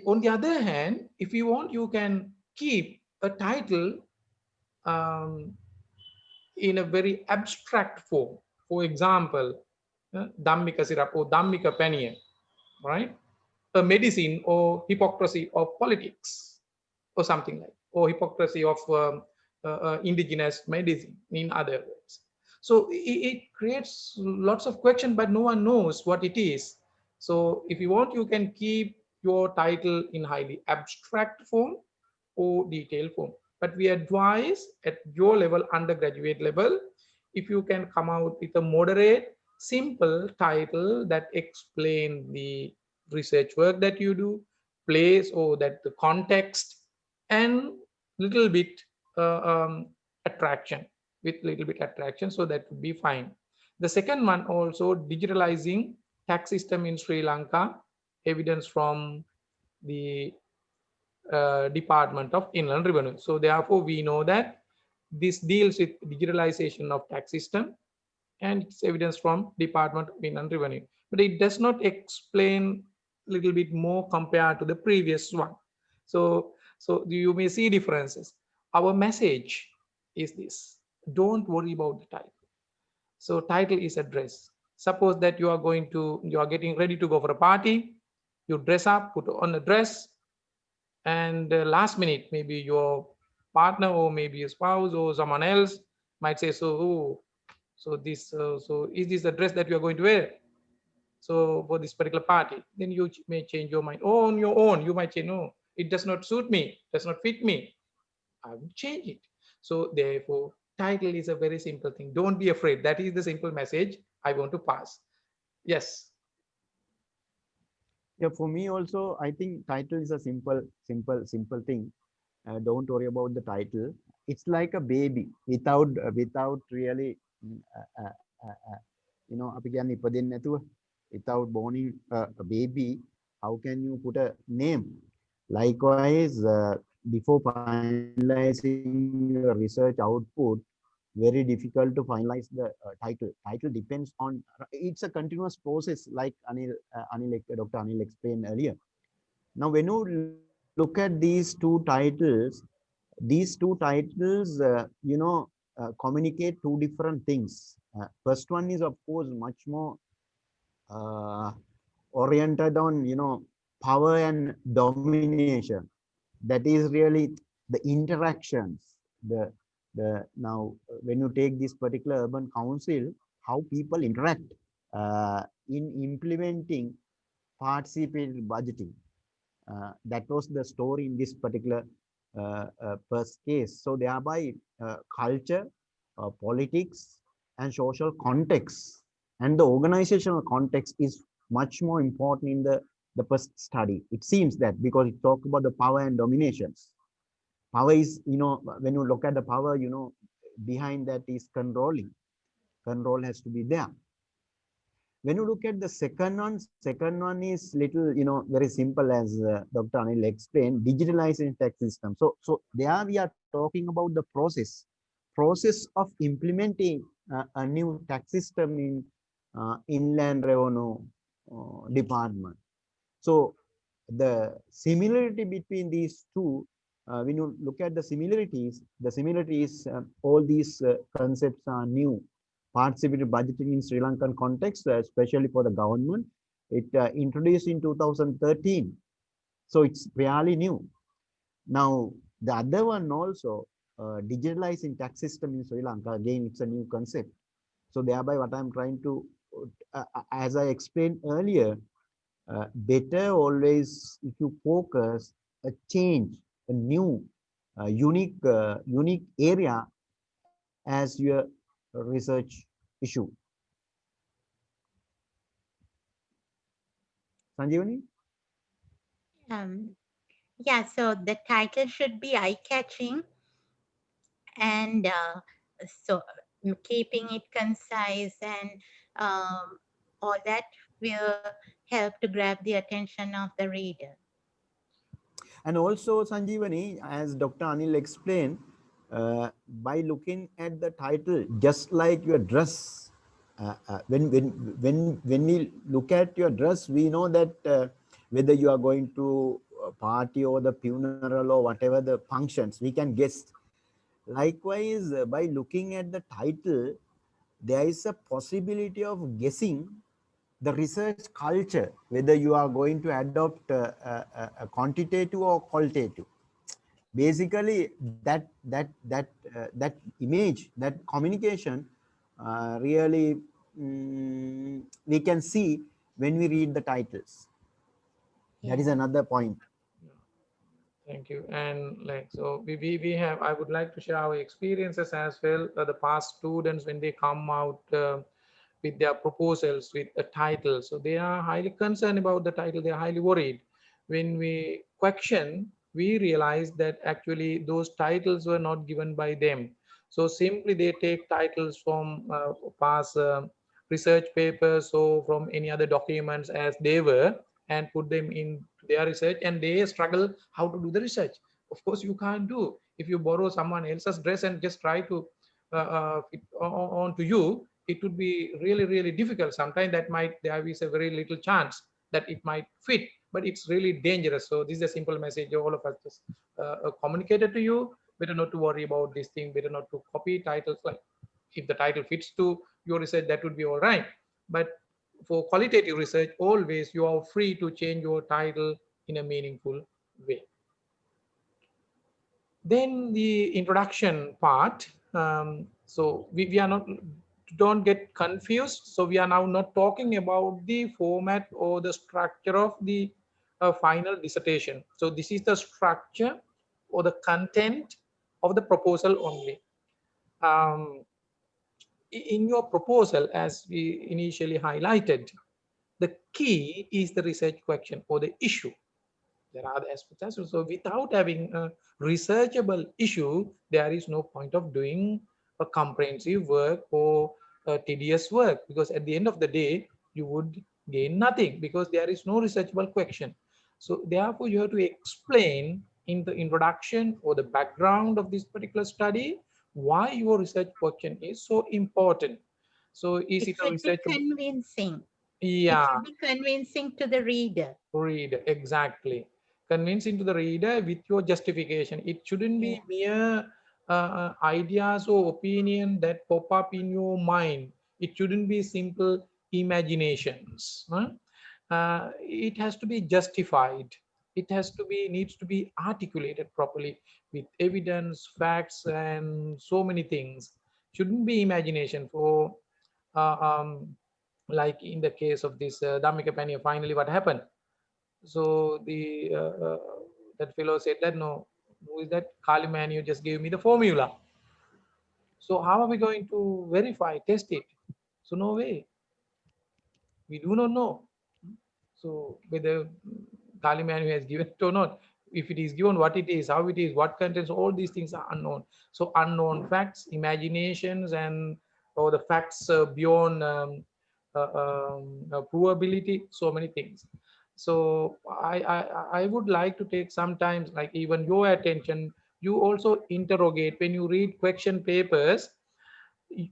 on the other hand, if you want, you can keep a title um, in a very abstract form. For example, Dhammika syrup or Dhammika Paniya, right? A medicine or hypocrisy of politics or something like, or hypocrisy of indigenous medicine in other words. So it creates lots of questions, but no one knows what it is. So if you want, you can keep your title in highly abstract form or detailed form. But we advise at your level, undergraduate level, if you can come out with a moderate, simple title that explain the research work that you do, place or that the context, and little bit uh, um, attraction, with little bit attraction, so that would be fine. The second one also, digitalizing tax system in Sri Lanka, evidence from the Department of Inland Revenue. So therefore, we know that this deals with digitalization of tax system, and it's evidence from Department of Inland Revenue. But it does not explain a little bit more compared to the previous one. So you may see differences. Our message is this: don't worry about the title. So title is a dress. Suppose that you are getting ready to go for a party, you dress up, put on a dress, and last minute maybe your partner or maybe a spouse or someone else might say, so oh, so is this the dress that you are going to wear so for this particular party? Then you may change your mind. Oh, on your own you might say, no, it does not suit me, does not fit me, I will change it. So therefore, title is a very simple thing. Don't be afraid. That is the simple message I want to pass. Yes. Yeah, for me also, I think title is a simple thing. Don't worry about the title. It's like a baby without really, අපි කියන්නේ ඉපදෙන්නේ නැතුව, without borning a baby, how can you put a name? Likewise, before finalizing your research output, very difficult to finalize the title. Title depends on, it's a continuous process, like Dr. Anil explained earlier. Now, when you look at these two titles, communicate two different things. First one is, of course, much more uh, oriented on, power and domination. That is really the interactions. The now when you take this particular urban council, how people interact in implementing participated budgeting. That was the story in this particular first case. So thereby, culture, politics, and social context, and the organizational context is much more important in the first study. It seems that because it talks about the power and dominations. Power is, when you look at the power, behind that is controlling. Control has to be there. When you look at the second one is little, very simple, as Dr. Anil explained, digitalizing tax system. So there we are talking about the process of implementing a new tax system in inland revenue department. So the similarity between these two, when you look at the similarities, all these concepts are new. participatory budgeting in Sri Lankan context, especially for the government. It introduced in 2013, so it's fairly new. Now, the other one also, digitalizing tax system in Sri Lanka, again, it's a new concept. So thereby what I'm trying to, as I explained earlier, better always if you focus a change, a new, unique area as your research issue. Sanjeevani? Um, yeah, so the title should be eye-catching, and so keeping it concise and um, all that will help to grab the attention of the reader. And also, Sanjeevani, as Dr. Anil explained, by looking at the title, just like your dress, when we look at your dress, we know that whether you are going to a party or the funeral or whatever the functions, we can guess. Likewise, by looking at the title, there is a possibility of guessing the research culture, whether you are going to adopt a quantitative or qualitative. Basically, that image, that communication, really we can see when we read the titles. That is Yeah. another point. Thank you. And like, so we have, I would like to share our experiences as well. The past students, when they come out with their proposals with a title, so they are highly concerned about the title. They are highly worried. When we question, we realize that actually those titles were not given by them. So simply they take titles from past research papers or from any other documents as they were, and put them in their research, and they struggle how to do the research. Of course you can't do if you borrow someone else's dress and just try to fit on to you. It would be really difficult. Sometimes that might, there is a very little chance that it might fit, but it's really dangerous. So this is a simple message all of us just communicated to you. Better not to worry about this thing, better not to copy titles. Like, if the title fits to your research, that would be all right. But for qualitative research, always you are free to change your title in a meaningful way. Then the introduction part. So we are not, don't get confused. So we are now not talking about the format or the structure of the final dissertation. So this is the structure or the content of the proposal only. Um, in your proposal, as we initially highlighted, the key is the research question or the issue. There are other aspects as well. So without having a researchable issue, there is no point of doing a comprehensive work or a tedious work, because at the end of the day, you would gain nothing because there is no researchable question. So therefore, you have to explain in the introduction or the background of this particular study why your research question is so important. So is It it a should be researchable? convincing. It Yeah, should be convincing to the reader. reader, exactly. Convincing to the reader with your justification. It shouldn't Yeah. be mere ideas or opinion that pop up in your mind. It shouldn't be simple imaginations. Huh? It has to be justified. It has to be, needs to be articulated properly with evidence, facts, and so many things. Shouldn't be imagination. For uh, um, like in the case of this Dhammika Paniya, finally what happened? So the that fellow said that, no, who is that Kali man? You just gave me the formula. So how are we going to verify, test it? So no way. We do not know. So whether Kali man has given it or not, if it is given, what it is, how it is, what contents, all these things are unknown. So unknown facts, imaginations, and or the facts beyond probability, so many things. So I would like to take sometimes, like even your attention, you also interrogate when you read question papers.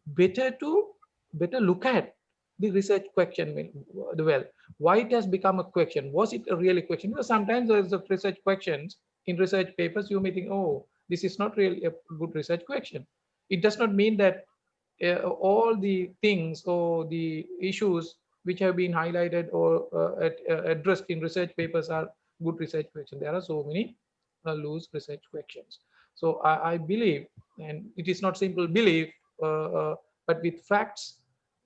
Better to, better look at the research question. Well, why it has become a question? Was it a really question? Because sometimes there's a research questions in research papers, you may think, oh, this is not really a good research question. It does not mean that all the things or the issues which have been highlighted or addressed in research papers are good research questions. There are so many loose research questions. So I believe, and it is not simple belief, but with facts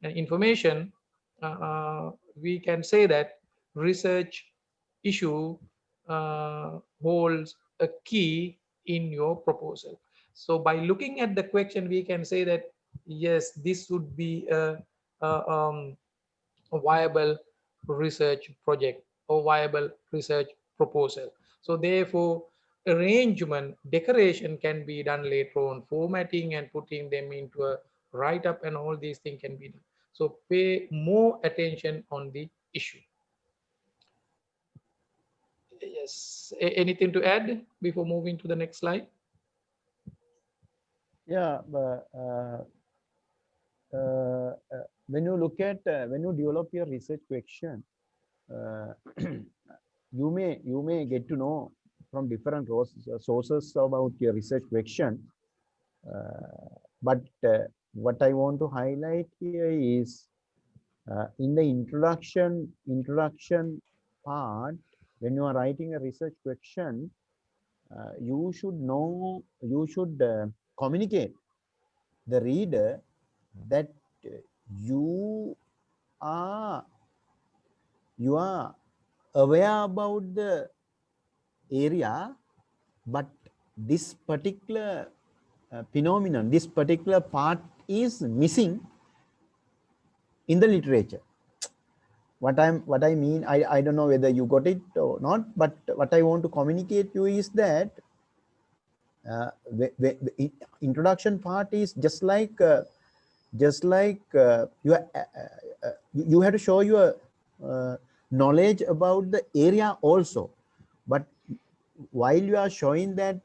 and information, we can say that research issue holds a key in your proposal. So by looking at the question, we can say that yes, this would be a viable research project or viable research proposal. So therefore, arrangement, decoration can be done later on, formatting and putting them into a write-up and all these things can be done. So pay more attention on the issue. Yes. Anything to add before moving to the next slide? Yeah, but when you look at when you develop your research question, uh, you may get to know from different sources about your research question. But what I want to highlight here is in the introduction part, when you are writing a research question, you should communicate the reader that uh, you are you are aware about the area, but this particular phenomenon, this particular part is missing in the literature. What I mean, I don't know whether you got it or not, but what I want to communicate you is that the introduction part is just like you have to show your knowledge about the area also, but while you are showing that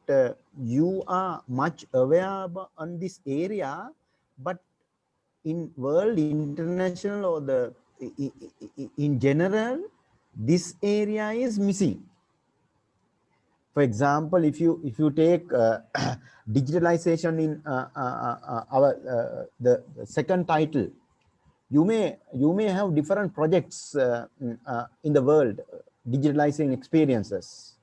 you are much aware about on this area, but in world international or the in general, this area is missing. For example, if you take digitalization in our the second title, you may have different projects in the world, digitalizing experiences,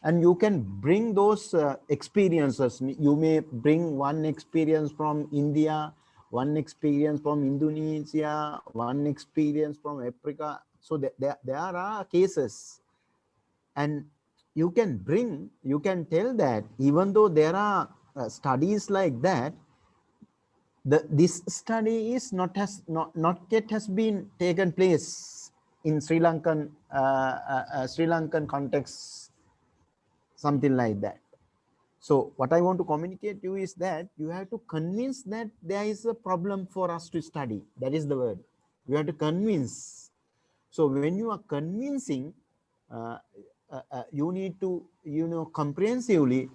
and you can bring those experiences. You may bring one experience from India, one experience from Indonesia, one experience from Africa. So there are cases, and you can tell that even though there are studies like that, this study is not yet has been taken place in Sri Lankan context, something like that. So what I want to communicate to you is that you have to convince that there is a problem for us to study. That is the word. You have to convince. So when you are convincing, uh, you need to, comprehensively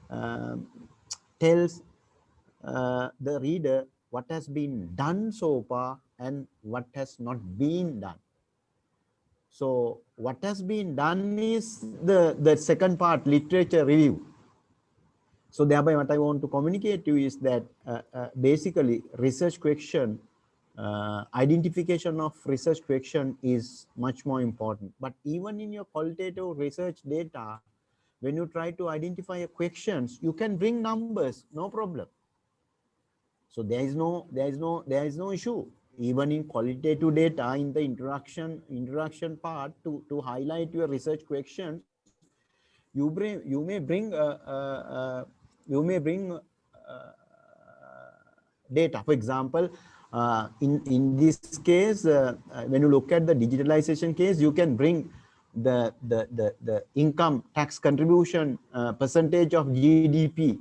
uh, tells the reader what has been done so far and what has not been done. So what has been done is the second part, literature review. So thereby what I want to communicate to you is that basically research question, identification of research question is much more important. But even in your qualitative research data, when you try to identify questions, you can bring numbers, no problem. So there is no issue. Even in qualitative data, in the introduction part, to highlight your research questions, you may bring data. For example, in this case, when you look at the digitalization case, you can bring the income tax contribution percentage of GDP,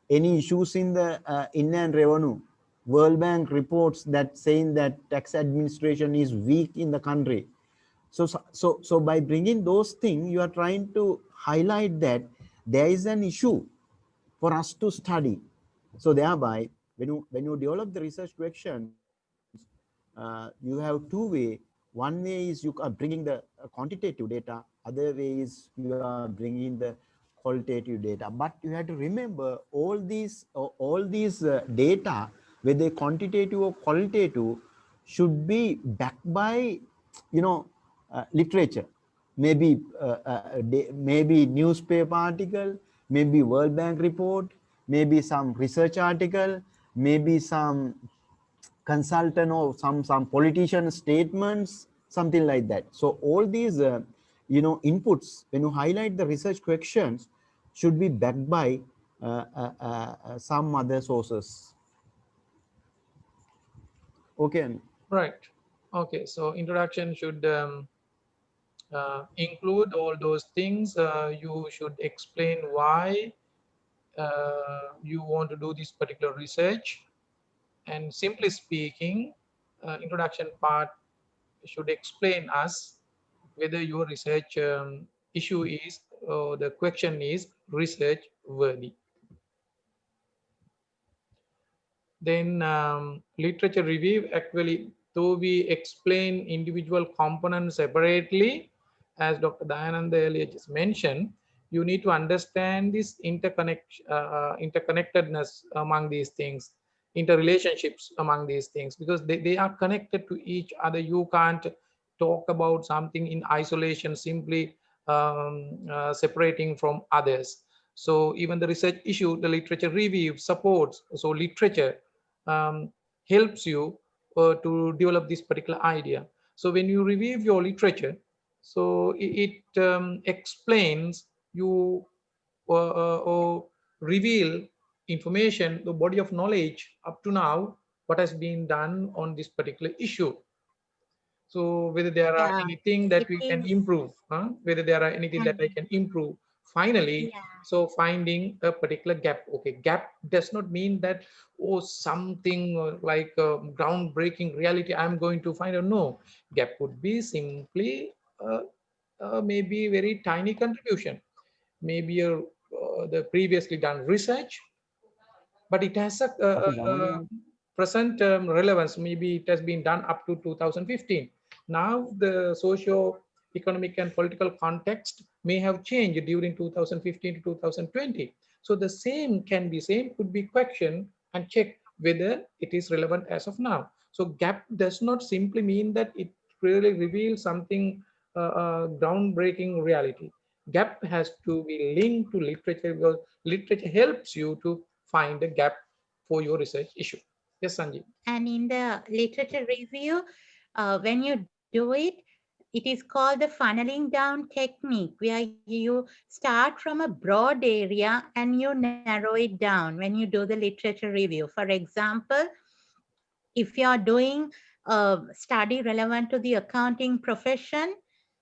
any issues in the inland revenue. World Bank reports that saying that tax administration is weak in the country. So by bringing those things, you are trying to highlight that there is an issue for us to study. So thereby, when you develop the research questions, you have two ways. One way is you are bringing the quantitative data. Other way is you are bringing the qualitative data. But you have to remember all these data whether quantitative or qualitative, should be backed by, literature. Maybe maybe newspaper article, maybe World Bank report, maybe some research article, maybe some consultant or some politician statements, something like that. So all these inputs, when you highlight the research questions, should be backed by some other sources. Okay. Right. Okay. So introduction should include all those things. You should explain why you want to do this particular research. And simply speaking, introduction part should explain us whether your research issue is, the question is research worthy. Then literature review, actually, though we explain individual components separately, as Dr. Dayananda earlier just mentioned, you need to understand this interconnectedness among these things, interrelationships among these things, because they are connected to each other. You can't talk about something in isolation, simply separating from others. So even the research issue, the literature review supports. So literature um, helps you to develop this particular idea. So when you review your literature, so it explains you or reveal information, the body of knowledge up to now, what has been done on this particular issue. So whether there are Yeah, anything that it we can is. improve, whether there are anything that I And can improve. Finally, yeah, so finding a particular gap. Okay, gap does not mean that, oh, something like groundbreaking reality I'm going to find. No, gap would be simply maybe very tiny contribution, maybe the previously done research, but it has a present relevance. Maybe it has been done up to 2015. Now the socio-economic and political context may have changed during 2015 to 2020. So the same could be questioned and checked whether it is relevant as of now. So gap does not simply mean that it really reveals something groundbreaking reality. Gap has to be linked to literature, because literature helps you to find a gap for your research issue. Yes, Sanjeev. and in the literature review, when you do it, it is called the funneling down technique, where you start from a broad area and you narrow it down when you do the literature review. For example, if you are doing a study relevant to the accounting profession,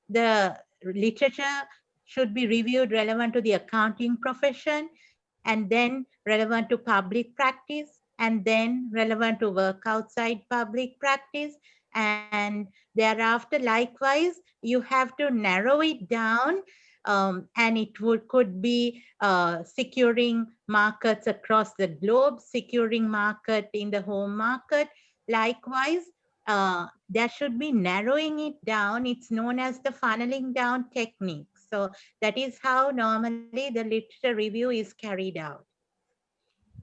the literature should be reviewed relevant to the accounting profession, and then relevant to public practice, and then relevant to work outside public practice. And thereafter, likewise, you have to narrow it down, and it could be securing markets across the globe, securing market in the home market. Likewise, there should be narrowing it down. It's known as the funneling down technique. So that is how normally the literature review is carried out.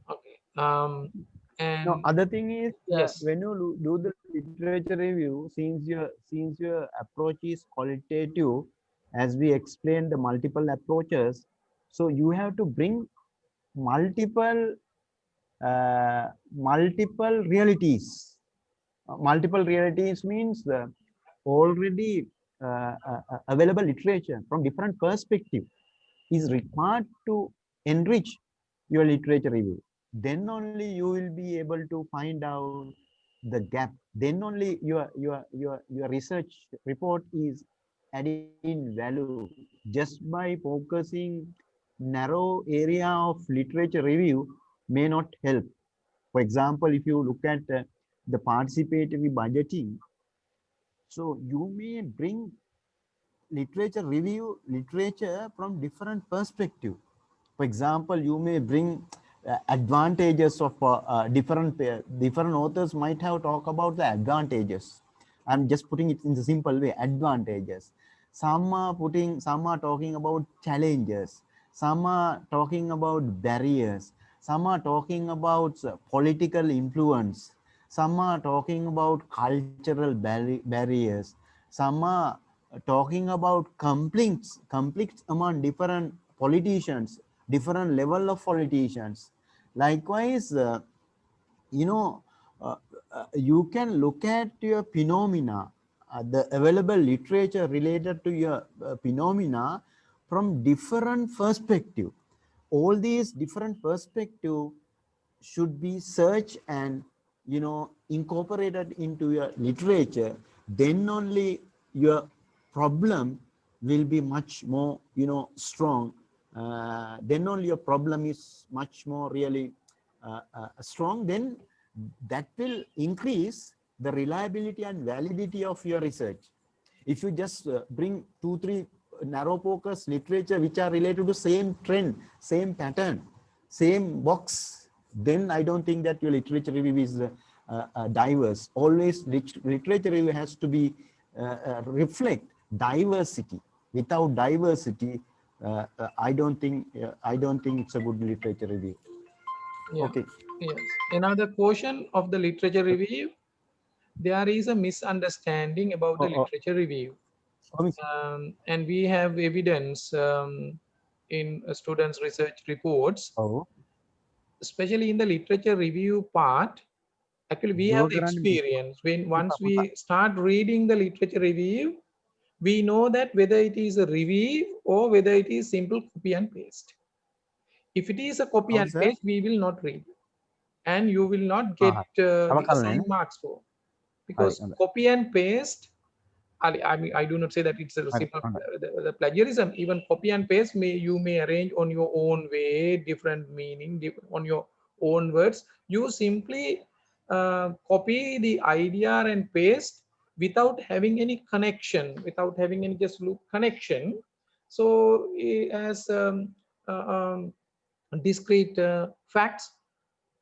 Okay. Now, And other thing is, yes. when you do the literature review, since your approach is qualitative, as we explained the multiple approaches, so you have to bring multiple multiple realities. Multiple realities means already available literature from different perspective is required to enrich your literature review. Then only you will be able to find out the gap. Then only your research report is adding value. Just by focusing narrow area of literature review may not help. For example, if you look at the participatory budgeting, so you may bring literature review literature from different perspective. For example, you may bring advantages of different authors might have talked about the advantages. I'm just putting it in the simple way, advantages. Some are talking about challenges. Some are talking about barriers. some are talking about political influence, some are talking about cultural barriers, some are talking about conflicts among different politicians, different level of politicians. Likewise, you know, you can look at your phenomena, the available literature related to your phenomena from different perspective. All these different perspective should be searched and, you know, incorporated into your literature. Then only your problem will be much more, you know, strong. Then only your problem is much more really strong. Then that will increase the reliability and validity of your research. If you just bring 2 3 narrow focus literature which are related to same trend, same pattern, same box, then I don't think that your literature review is diverse. Always literature review has to be reflect diversity. Without diversity, I don't think it's a good literature review. Yeah. Okay. Yes. Another portion of the literature review, there is a misunderstanding about the Oh, literature review. oh, And we have evidence in students' research reports, oh, especially in the literature review part. Actually, we have the experience when once we start reading the literature review, we know that whether it is a review or whether it is simple copy and paste. If it is a copy how and sir? paste, we will not read, and you will not get the assigned marks for, because copy and paste, I mean, I do not say that it's a simple the plagiarism. Even copy and paste, you may arrange on your own way, different meaning, on your own words. You simply copy the idea and paste without having any connection, without having any just loop connection. So as discrete facts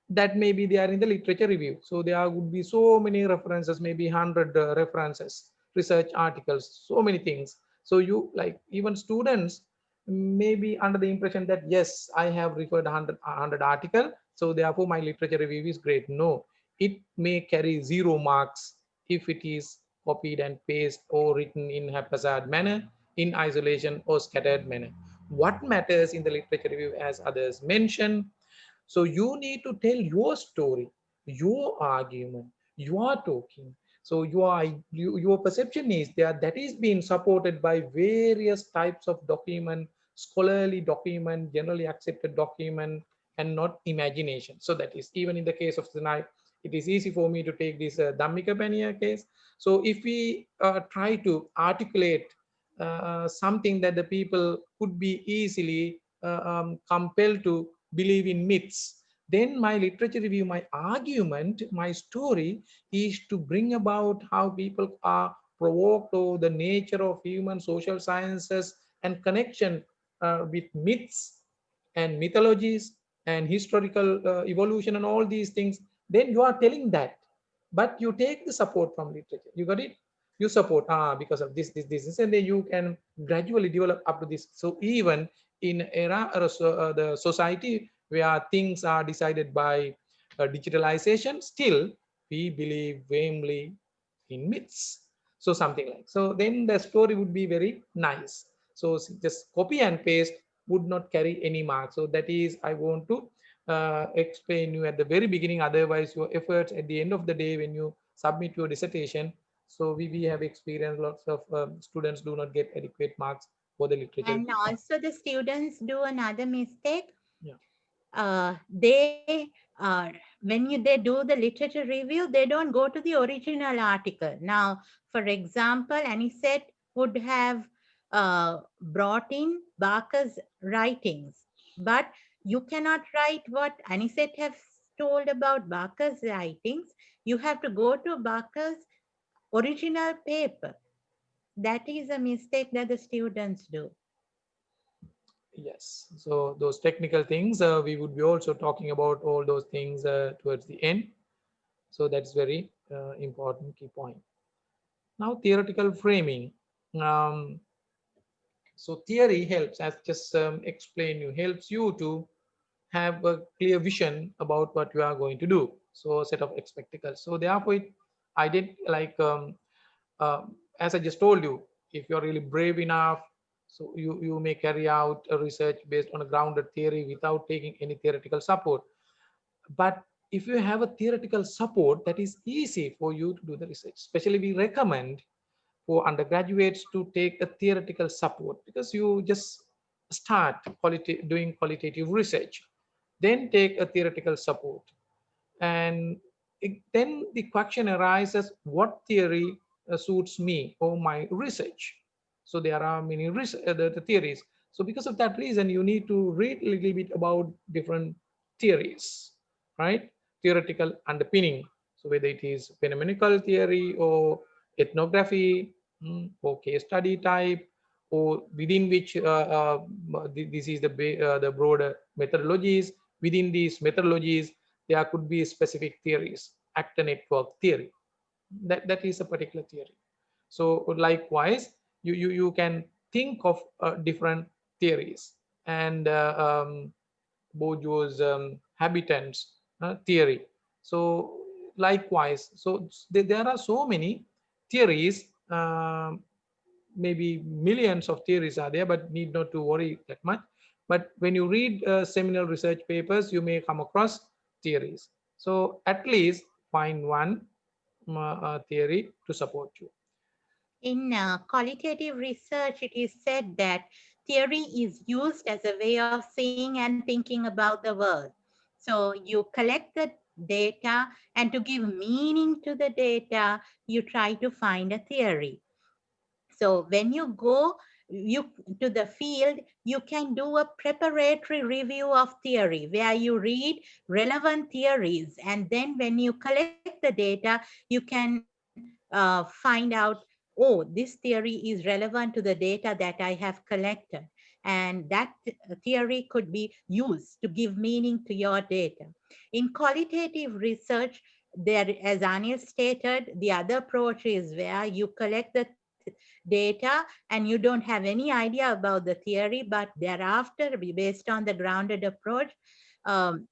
that may be there in the literature review. So there would be so many references, maybe 100 references, research articles, so many things. So you, like, even students may be under the impression that yes, I have referred 100 article, so therefore my literature review is great. No, it may carry 0 marks if it is copied and pasted or written in haphazard manner, in isolation or scattered manner. What matters in the literature review, as others mentioned, so you need to tell your story, your argument, you are talking. So your perception is there, that is being supported by various types of document, scholarly document, generally accepted document, and not imagination. So that is even in the case of tonight, it is easy for me to take this Dhammika Paniya case. So if we try to articulate something that the people could be easily compelled to believe in myths, then my literature review, my argument, my story is to bring about how people are provoked over the nature of human social sciences and connection with myths and mythologies and historical evolution and all these things. Then you are telling that, but you take the support from literature. You got it? You support because of this, and then you can gradually develop up to this. So even in era the society where things are decided by digitalization, still we believe firmly in myths. So something like, so then the story would be very nice. So just copy and paste would not carry any mark. So that is, I want to explain you at the very beginning. Otherwise your efforts at the end of the day when you submit your dissertation, so we have experienced lots of students do not get adequate marks for the literature And review part. also the students do another mistake. Yeah. They when they do the literature review, they don't go to the original article. Now, for example, Anisette would have brought in Barker's writings, but you cannot write what Anisette has told about Barker's writings. You have to go to Barker's original paper. That is a mistake that the students do. Yes, so those technical things, we would be also talking about all those things towards the end. So that's very important key point. Now, theoretical framing. So theory helps, as just explained you, helps you to have a clear vision about what you are going to do. So set of spectacles. So therefore, I did like uh, as I just told you, if you're really brave enough, so you may carry out a research based on a grounded theory without taking any theoretical support. But if you have a theoretical support, that is easy for you to do the research. Especially we recommend for undergraduates to take a theoretical support, because you just start doing qualitative research, then take a theoretical support. And then the question arises, what theory suits me or my research? So there are many the theories. So because of that reason, you need to read a little bit about different theories, right? Theoretical underpinning. So whether it is phenomenological theory or ethnography, or case study type, or within which this is the broader methodologies. Within these methodologies, there could be specific theories. Actor network theory, that is a particular theory. So likewise, you can think of different theories. And Bourdieu's habitants theory. So likewise, so there are so many theories. Maybe millions of theories are there, but need not to worry that much. But when you read seminal research papers, you may come across theories. So at least find one theory to support you. In qualitative research, it is said that theory is used as a way of seeing and thinking about the world. So you collect the data, and to give meaning to the data, you try to find a theory. So when you go you to the field, you can do a preparatory review of theory where you read relevant theories, and then when you collect the data, you can find out, oh, this theory is relevant to the data that I have collected. And that theory could be used to give meaning to your data. In qualitative research, there, as Anil stated, the other approach is where you collect the data and you don't have any idea about the theory, but thereafter, based on the grounded approach,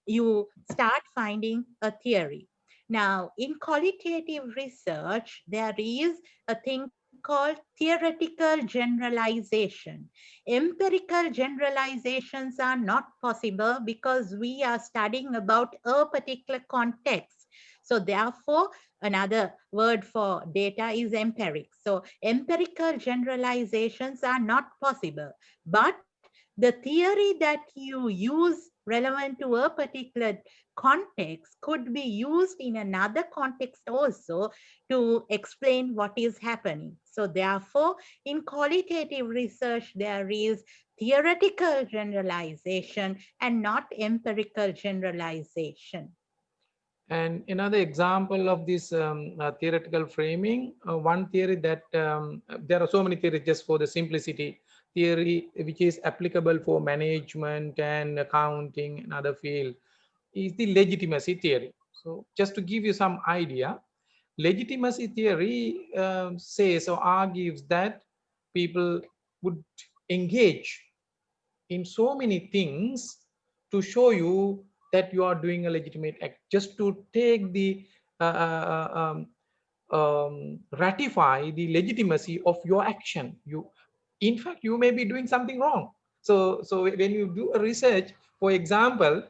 you start finding a theory. Now, in qualitative research, there is a thing called theoretical generalization. Empirical generalizations are not possible because we are studying about a particular context. So therefore, another word for data is empiric. So empirical generalizations are not possible. But the theory that you use relevant to a particular context could be used in another context also to explain what is happening. So therefore, in qualitative research, there is theoretical generalization and not empirical generalization. And another example of this theoretical framing, one theory that there are so many theories, just for the simplicity, theory which is applicable for management and accounting and other field, is the legitimacy theory. So just to give you some idea, legitimacy theory says or argues that people would engage in so many things to show you that you are doing a legitimate act, just to take the uh, uh, um, ratify the legitimacy of your action. You, in fact, you may be doing something wrong. So when you do a research, for example,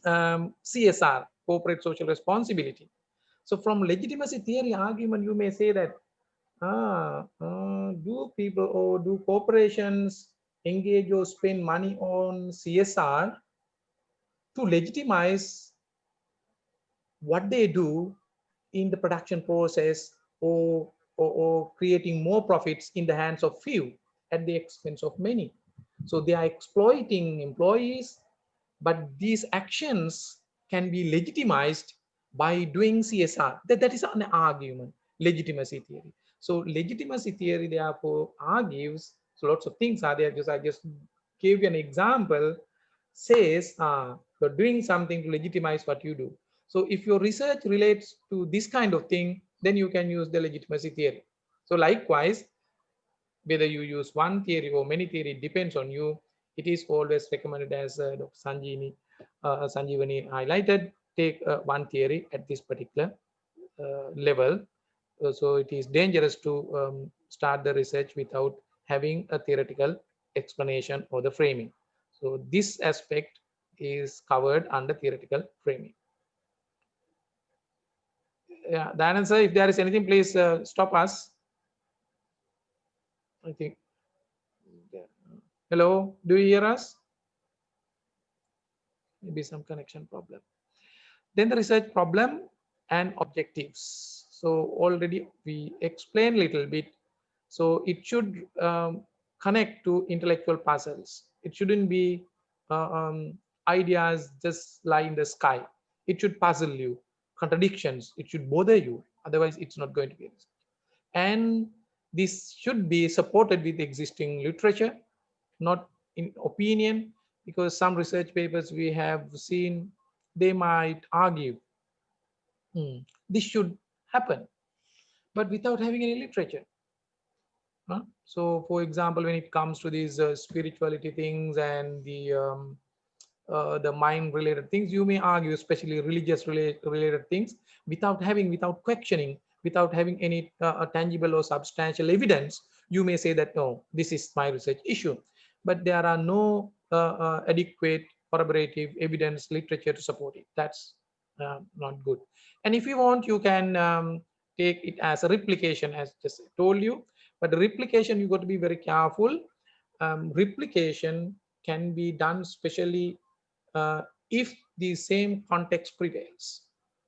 CSR, corporate social responsibility. So from legitimacy theory argument, you may say that do people or do corporations engage or spend money on CSR to legitimize what they do in the production process, or creating more profits in the hands of few at the expense of many. So they are exploiting employees, but these actions can be legitimized by doing CSR. That is an argument, legitimacy theory. So legitimacy theory therefore argues, so lots of things are there, just I just gave you an example, says you're doing something to legitimize what you do. So if your research relates to this kind of thing, then you can use the legitimacy theory. So likewise, whether you use one theory or many theory, depends on you. It is always recommended, as Dr. Sanjeevani Sanjeevani highlighted, take one theory at this particular level. So it is dangerous to start the research without having a theoretical explanation or the framing. So this aspect is covered under theoretical framing. Yeah, Dayananda sir, if there is anything, please stop us. I think. Hello, do you hear us? Maybe some connection problem. Then the research problem and objectives. So already we explained a little bit. So it should connect to intellectual puzzles. It shouldn't be ideas just lie in the sky. It should puzzle you, contradictions. It should bother you. Otherwise, it's not going to be. And this should be supported with existing literature, not in opinion, because some research papers we have seen, they might argue this should happen, but without having any literature. So, for example, when it comes to these spirituality things and the mind related things, you may argue, especially religious related things, without questioning, without having any tangible or substantial evidence. You may say that no, this is my research issue, but there are no adequate corroborative evidence literature to support it. That's not good. And if you want, you can take it as a replication, as just told you. But the replication, you got to be very careful. Replication can be done especially uh, if the same context prevails.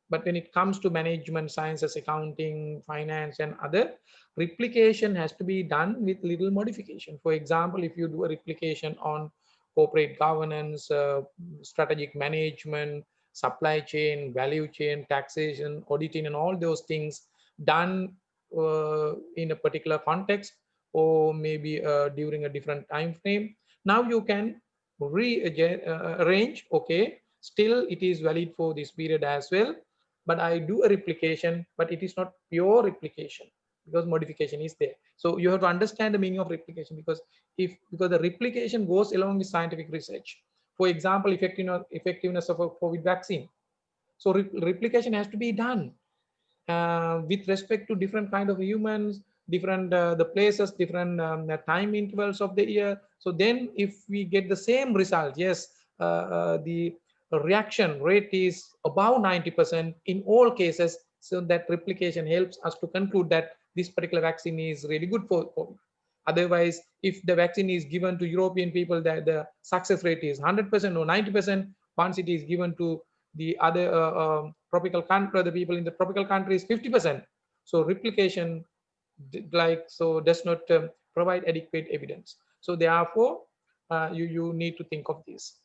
But when it comes to management sciences, accounting, finance, and other, replication has to be done with little modification. For example, if you do a replication on corporate governance, strategic management, supply chain, value chain, taxation, auditing, and all those things done in a particular context, or maybe during a different time frame, now you can rearrange. Okay, still it is valid for this period as well, but I do a replication, but it is not pure replication because modification is there. So you have to understand the meaning of replication, because the replication goes along with scientific research. For example, effectiveness of a COVID vaccine. So replication has to be done with respect to different kind of humans, different the places, different the time intervals of the year. So then if we get the same result, yes, the reaction rate is above 90% in all cases. So that replication helps us to conclude that this particular vaccine is really good for COVID. Otherwise, if the vaccine is given to European people, that the success rate is 100% or 90%. Once it is given to the other tropical country, the people in the tropical countries, 50%. So replication, does not provide adequate evidence. So therefore, you need to think of this.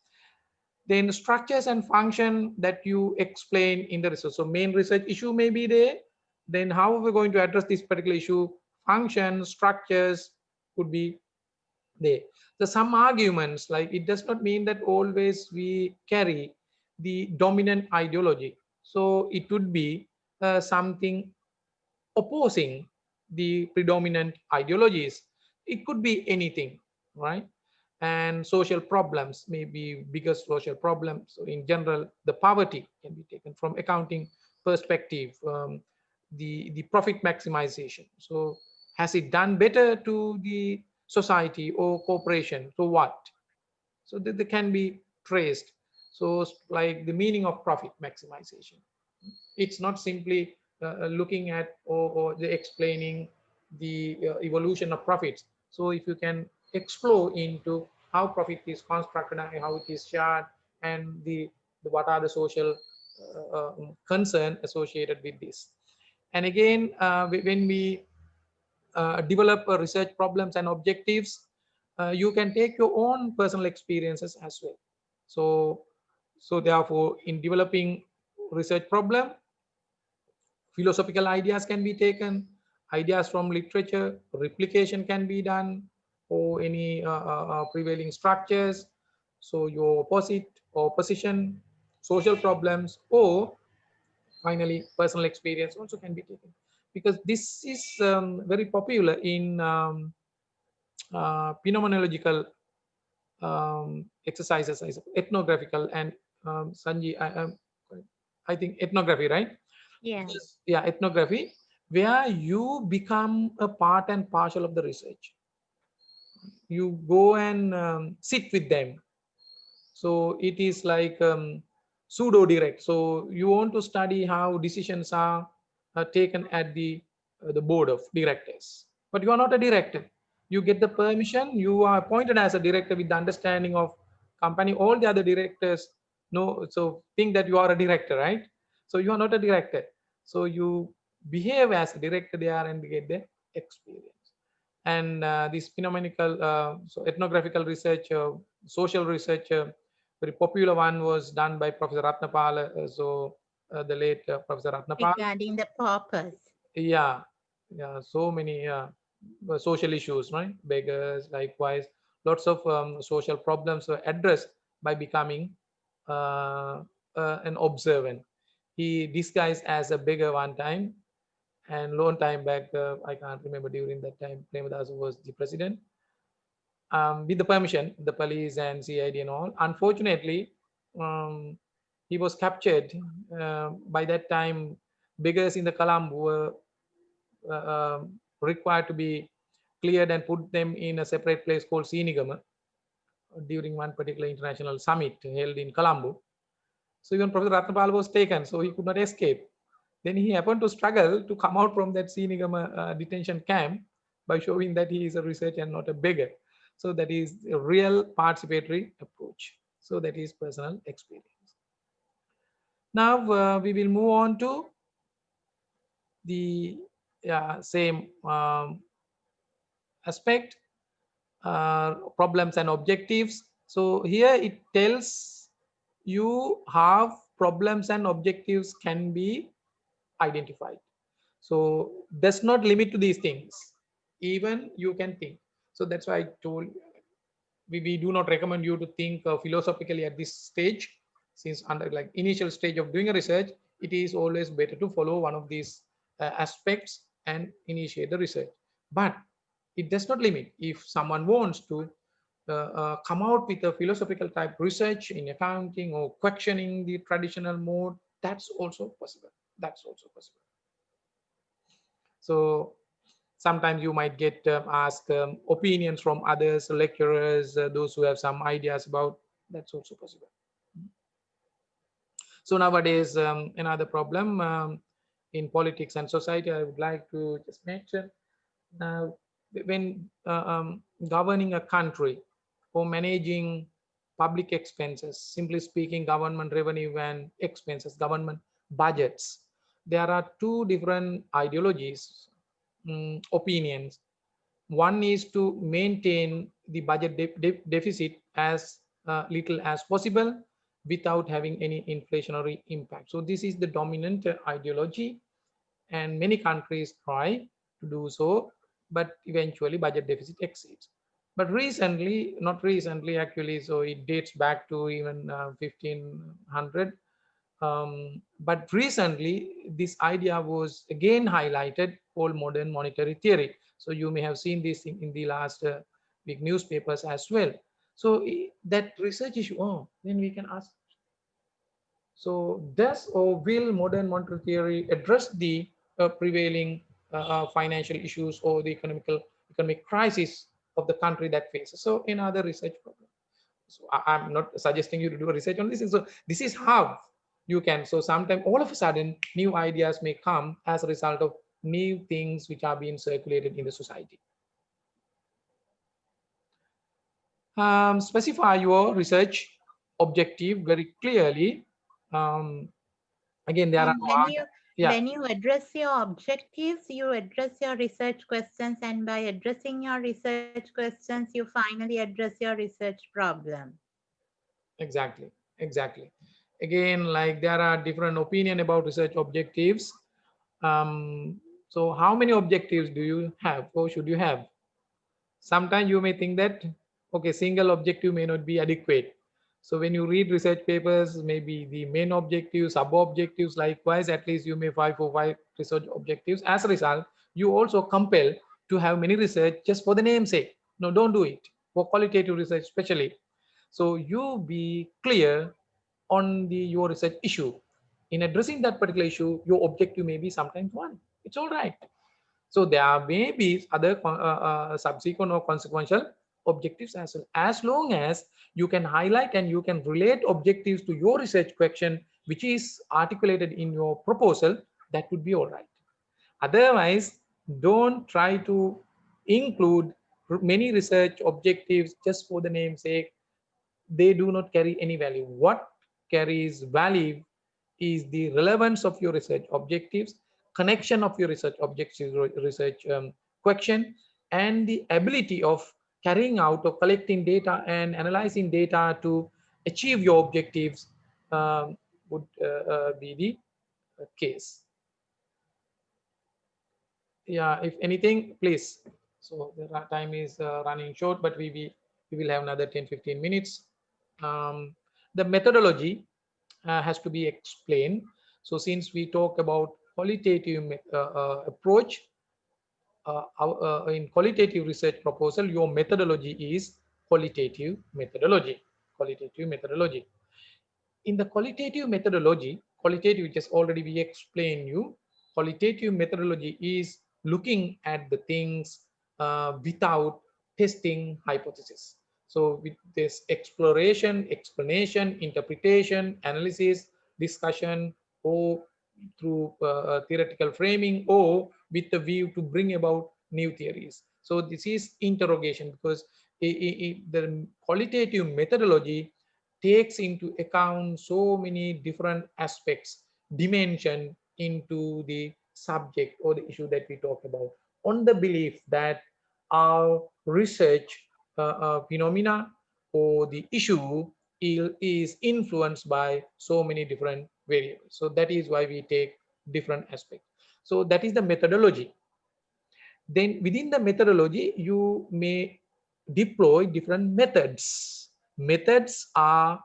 Then structures and function that you explain in the research. So main research issue may be there. Then how are we going to address this particular issue? Function, structures could be there. So some arguments, like it does not mean that always we carry the dominant ideology. So it would be something opposing the predominant ideologies. It could be anything, right? And social problems, maybe biggest social problems. So in general, the poverty can be taken from accounting perspective. The profit maximization. So has it done better to the society or corporation? So what? So that they can be traced. So like the meaning of profit maximization. It's not simply looking at or the explaining the evolution of profits. So if you can explore into how profit is constructed and how it is shared, and the what are the social concern associated with this. And again, when we develop research problems and objectives, you can take your own personal experiences as well. So therefore, in developing research problem, philosophical ideas can be taken, ideas from literature, replication can be done, or any prevailing structures. So your opposite or position, social problems, or finally personal experience also can be taken, because this is very popular in phenomenological exercises, ethnographical and Sanji, I think ethnography, right? Yeah. Yes, yeah, ethnography, where you become a part and parcel of the research. You go and sit with them. So it is like pseudo direct. So you want to study how decisions are taken at the board of directors, but you are not a director. You get the permission. You are appointed as a director with the understanding of company. All the other directors know, so think that you are a director, right? So you are not a director. So you behave as a director there and get the experience. And this phenomenological, so ethnographical research, social research, very popular one was done by Professor Ratnapal. The late Professor Ratnapal. Regarding the purpose. Yeah, yeah, so many social issues, right? Beggars, likewise, lots of social problems were addressed by becoming uh, an observant. He disguised as a beggar one time, and long time back, I can't remember, during that time, Premadas was the president. With the permission, the police and CID and all. Unfortunately, um, he was captured. By that time, beggars in the Colombo were required to be cleared and put them in a separate place called Sinigama during one particular international summit held in Colombo. So even Professor Ratnapal was taken, so he could not escape. Then he happened to struggle to come out from that Sinigama detention camp by showing that he is a researcher and not a beggar. So that is a real participatory approach. So that is personal experience. Now we will move on to the same aspect, problems and objectives. So here it tells you how problems and objectives can be identified. So does not limit to these things. Even you can think. So that's why I told we do not recommend you to think philosophically at this stage, since under like initial stage of doing a research, it is always better to follow one of these aspects and initiate the research. But it does not limit. If someone wants to come out with a philosophical type research in accounting or questioning the traditional mode, that's also possible. That's also possible. So sometimes you might get asked opinions from others, lecturers, those who have some ideas about. That's also possible. So nowadays, another problem in politics and society, I would like to just mention, now when governing a country or managing public expenses, simply speaking, government revenue and expenses, government budgets, there are two different ideologies, opinions. One is to maintain the budget deficit as little as possible without having any inflationary impact. So this is the dominant ideology, and many countries try to do so, but eventually budget deficit exceeds. But recently, not recently actually, so it dates back to even 1500. But recently, this idea was again highlighted, called modern monetary theory. So you may have seen this in the last big newspapers as well. So that research issue, oh, then we can ask, so does or will modern monetary theory address the prevailing financial issues or the economic crisis of the country that faces? So another research problem. So I'm not suggesting you to do a research on this. So this is how you can. So sometimes all of a sudden new ideas may come as a result of new things which are being circulated in the society. Specify your research objective very clearly. Um, Again, there are And no yeah, when you address your objectives, you address your research questions, and by addressing your research questions, you finally address your research problem. exactly, exactly. Again, like there are different opinion about research objectives. Um, so how many objectives do you have or should you have? Sometimes you may think that, okay, single objective may not be adequate. So when you read research papers, maybe the main objectives, sub objectives, likewise, at least you may five or five research objectives. As a result, you also compel to have many research just for the namesake. No, don't do it for qualitative research, especially. So you be clear on your research issue. In addressing that particular issue, your objective may be sometimes one. It's all right. So there may be other subsequent or consequential objectives as well. As long as you can highlight and you can relate objectives to your research question, which is articulated in your proposal, that would be all right. Otherwise, don't try to include many research objectives just for the name's sake. They do not carry any value. What carries value is the relevance of your research objectives, connection of your research objectives, research question, and the ability of carrying out or collecting data and analyzing data to achieve your objectives would be the case. Yeah, if anything, please. So the time is running short, but we will have another 10-15 minutes. The methodology has to be explained. So since we talk about qualitative approach, in qualitative research proposal, your methodology is qualitative methodology. Qualitative methodology. In the qualitative, which has already we explained you, qualitative methodology is looking at the things without testing hypothesis. So with this exploration, explanation, interpretation, analysis, discussion, or through theoretical framing, or with the view to bring about new theories. So this is interrogation, because the qualitative methodology takes into account so many different aspects, dimension into the subject or the issue that we talk about, on the belief that our research phenomena or the issue is influenced by so many different variables. So that is why we take different aspects. So that is the methodology. Then within the methodology, you may deploy different methods. Methods are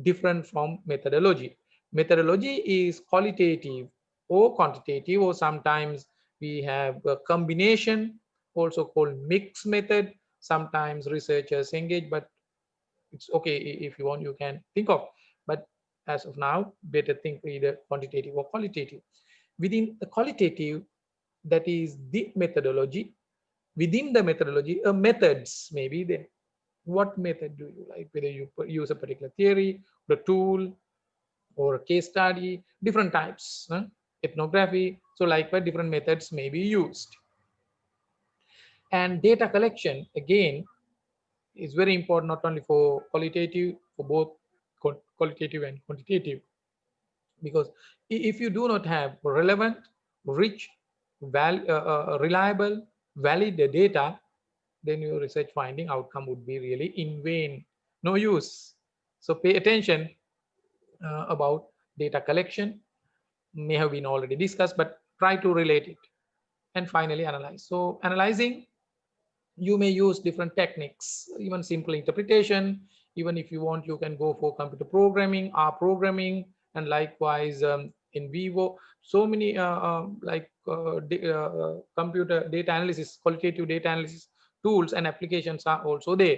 different from methodology. Methodology is qualitative or quantitative, or sometimes we have a combination, also called mixed method. Sometimes researchers engage, but it's okay if you want, you can think of. But as of now, better think either quantitative or qualitative. Within the qualitative, that is the methodology. Within the methodology, methods maybe there. What method do you like? Whether you use a particular theory, or a tool, or a case study, different types, ethnography. So likewise, different methods may be used. And data collection, again, is very important, not only for qualitative, for both qualitative and quantitative. Because if you do not have relevant, rich, reliable, valid data, then your research finding outcome would be really in vain, no use. So pay attention about data collection. May have been already discussed, but try to relate it. And finally, analyze. So analyzing, you may use different techniques, even simple interpretation. Even if you want, you can go for computer programming, R programming, and likewise in vivo. So many computer data analysis, qualitative data analysis tools and applications are also there.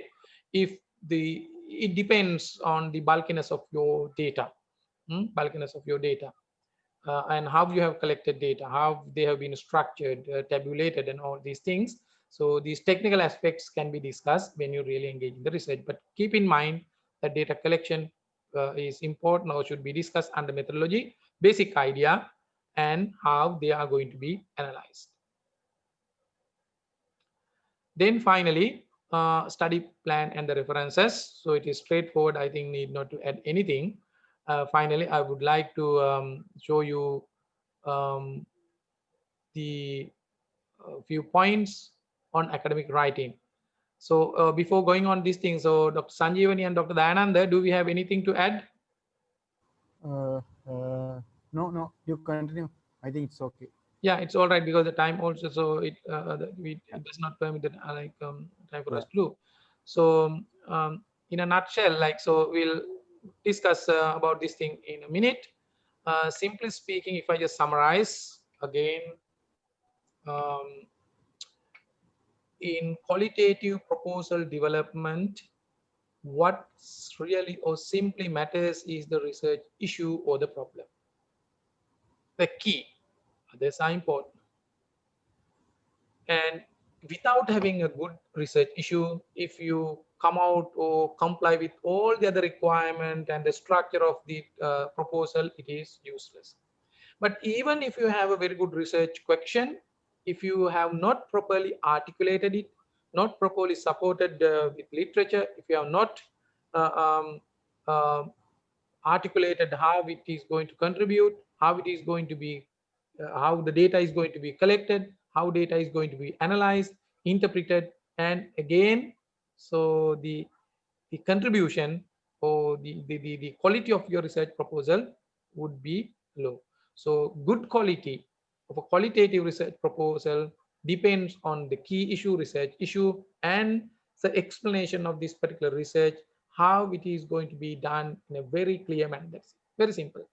If it depends on the bulkiness of your data, bulkiness of your data. And how you have collected data, how they have been structured, tabulated, and all these things. So these technical aspects can be discussed when you really engage in the research. But keep in mind that data collection is important or should be discussed under methodology, basic idea, and how they are going to be analyzed. Then finally, study plan and the references. So it is straightforward. I think need not to add anything. Finally, I would like to show you um, the few points on academic writing. So before going on these things, so Dr. Sanjeevanie and Dr. Dayananda, do we have anything to add? Uh, uh, no, you continue. I think it's okay. Yeah, it's all right, because the time also, so it does not permit that time for Yeah. us to do. So in a nutshell, like, so we'll discuss about this thing in a minute. Simply speaking, if I just summarize again, um, in qualitative proposal development, what's really or simply matters is the research issue or the problem. The key, others are important. And without having a good research issue, if you come out or comply with all the other requirement and the structure of the proposal, it is useless. But even if you have a very good research question, if you have not properly articulated it, not properly supported with literature, if you have not uh, um, uh, articulated how it is going to contribute, how it is going to be, how the data is going to be collected, how data is going to be analyzed, interpreted, and again, so the contribution or the quality of your research proposal would be low. So good quality of a qualitative research proposal depends on the key issue, research issue, and the explanation of this particular research, how it is going to be done in a very clear manner. That's very simple.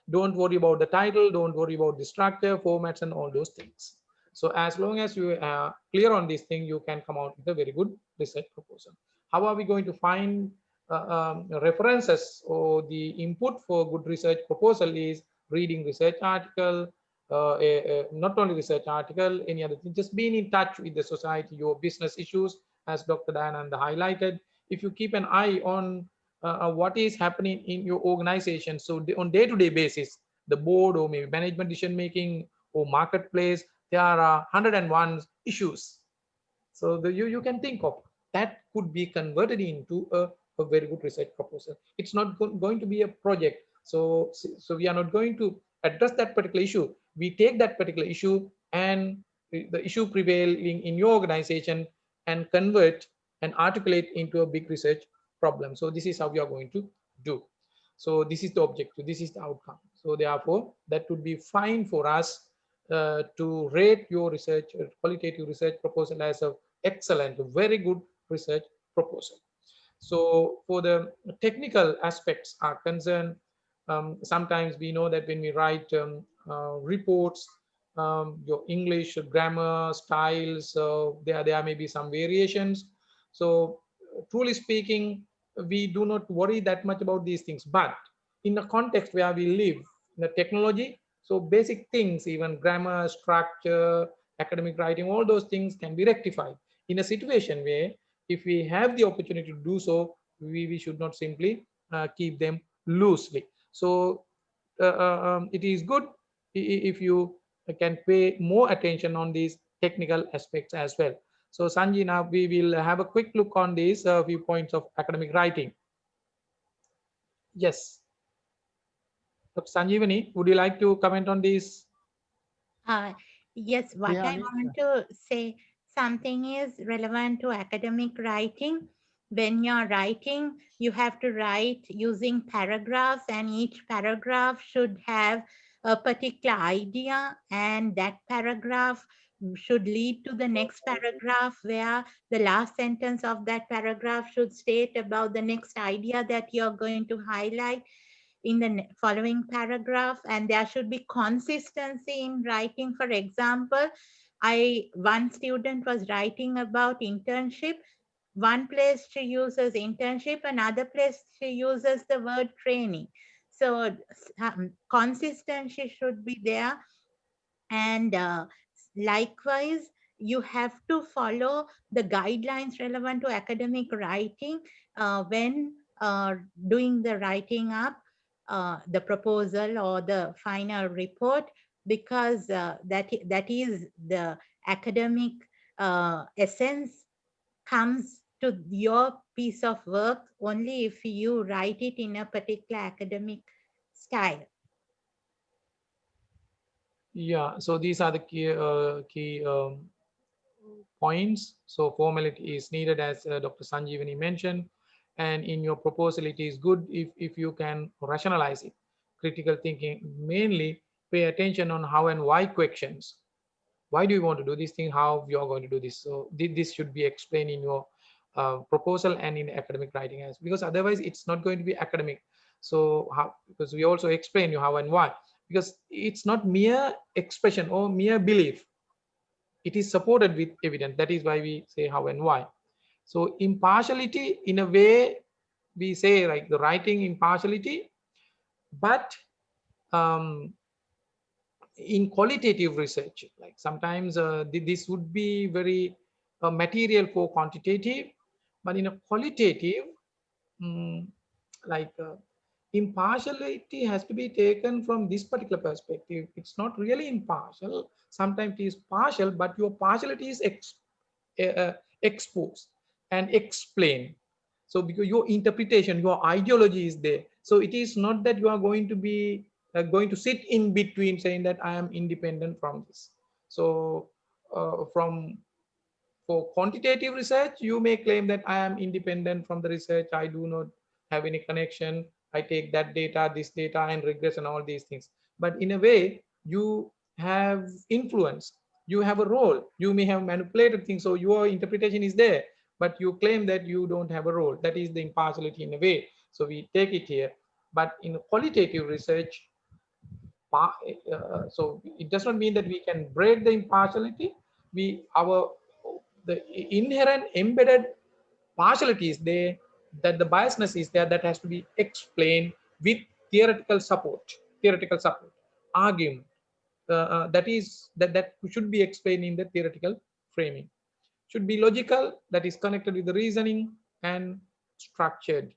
Don't worry about the title, don't worry about the structure, formats, and all those things. So as long as you are clear on this thing, you can come out with a very good research proposal. How are we going to find references or the input for good research proposal? Is reading research article, not only research article, any other thing, just being in touch with the society, your business issues, as Dr. Dayananda highlighted. If you keep an eye on what is happening in your organization, so on day-to-day basis, the board or maybe management decision making or marketplace, there are 101 issues. So you can think of that could be converted into a very good research proposal. It's not going to be a project. So we are not going to address that particular issue. We take that particular issue and the issue prevailing in your organization and convert and articulate into a big research problem. So this is how we are going to do. So this is the objective. This is the outcome. So therefore, that would be fine for us to rate your research, qualitative research proposal as a excellent, very good research proposal. So for the technical aspects are concerned, sometimes we know that when we write reports, your English grammar styles, there may be some variations. So truly speaking, we do not worry that much about these things. But in the context where we live, in the technology, so basic things, even grammar, structure, academic writing, all those things can be rectified in a situation where if we have the opportunity to do so, we should not simply keep them loosely. So it is good if you can pay more attention on these technical aspects as well. So Sanji, now we will have a quick look on these few points of academic writing. Yes. Dr. Sanjeevani, would you like to comment on these? Uh, yes, what Yeah, I Anil, want to say something is relevant to academic writing. When you're writing, you have to write using paragraphs, and each paragraph should have a particular idea, and that paragraph should lead to the next paragraph, where the last sentence of that paragraph should state about the next idea that you're going to highlight in the following paragraph, and there should be consistency in writing. For example, one student was writing about internship. One place she uses internship, another place she uses the word training. So consistency should be there. And likewise, you have to follow the guidelines relevant to academic writing when doing the writing up the proposal or the final report, because that is the academic essence comes to your piece of work only if you write it in a particular academic style. Yeah, so these are the key points. So formality is needed, as Dr. Sanjeevani mentioned, and in your proposal, it is good if you can rationalize it. Critical thinking, mainly pay attention on how and why questions. Why do you want to do this thing? How you are going to do this? So this should be explained in your proposal and in academic writing, as because otherwise it's not going to be academic. So how, because we also explain you how and why, because it's not mere expression or mere belief, it is supported with evidence. That is why we say how and why. So impartiality, in a way, we say like the writing impartiality, but um, in qualitative research, like sometimes this would be very material for quantitative, but in a qualitative, mm, like impartiality has to be taken from this particular perspective. It's not really impartial. Sometimes it is partial, but your partiality is expose and explain. So because your interpretation, your ideology is there, so it is not that you are going to be going to sit in between saying that I am independent from this. So from for quantitative research, you may claim that I am independent from the research, I do not have any connection, I take that data, this data, and regress and all these things. But in a way, you have influence, you have a role, you may have manipulated things, so your interpretation is there, but you claim that you don't have a role. That is the impartiality in a way. So we take it here. But in qualitative research, so it does not mean that we can break the impartiality. We our the inherent embedded partiality is there, that the biasness is there, that has to be explained with theoretical support, argument. That should be explained in the theoretical framing. Should be logical, that is connected with the reasoning, and structured,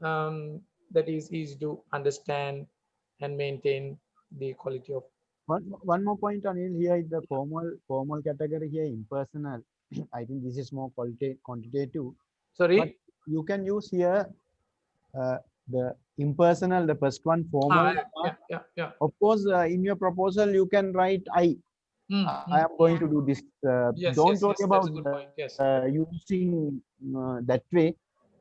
that is easy to understand and maintain the quality of. One more point, Anil, here is the formal category here, impersonal. I think this is more quantitative, but Sorry. you can use here uh, the impersonal, the first one, formal Yeah, part. yeah. Of course, in your proposal, you can write I am going to Yeah. do this. Yes, Don't yes, worry yes. about That's a good point. Yes. using that way,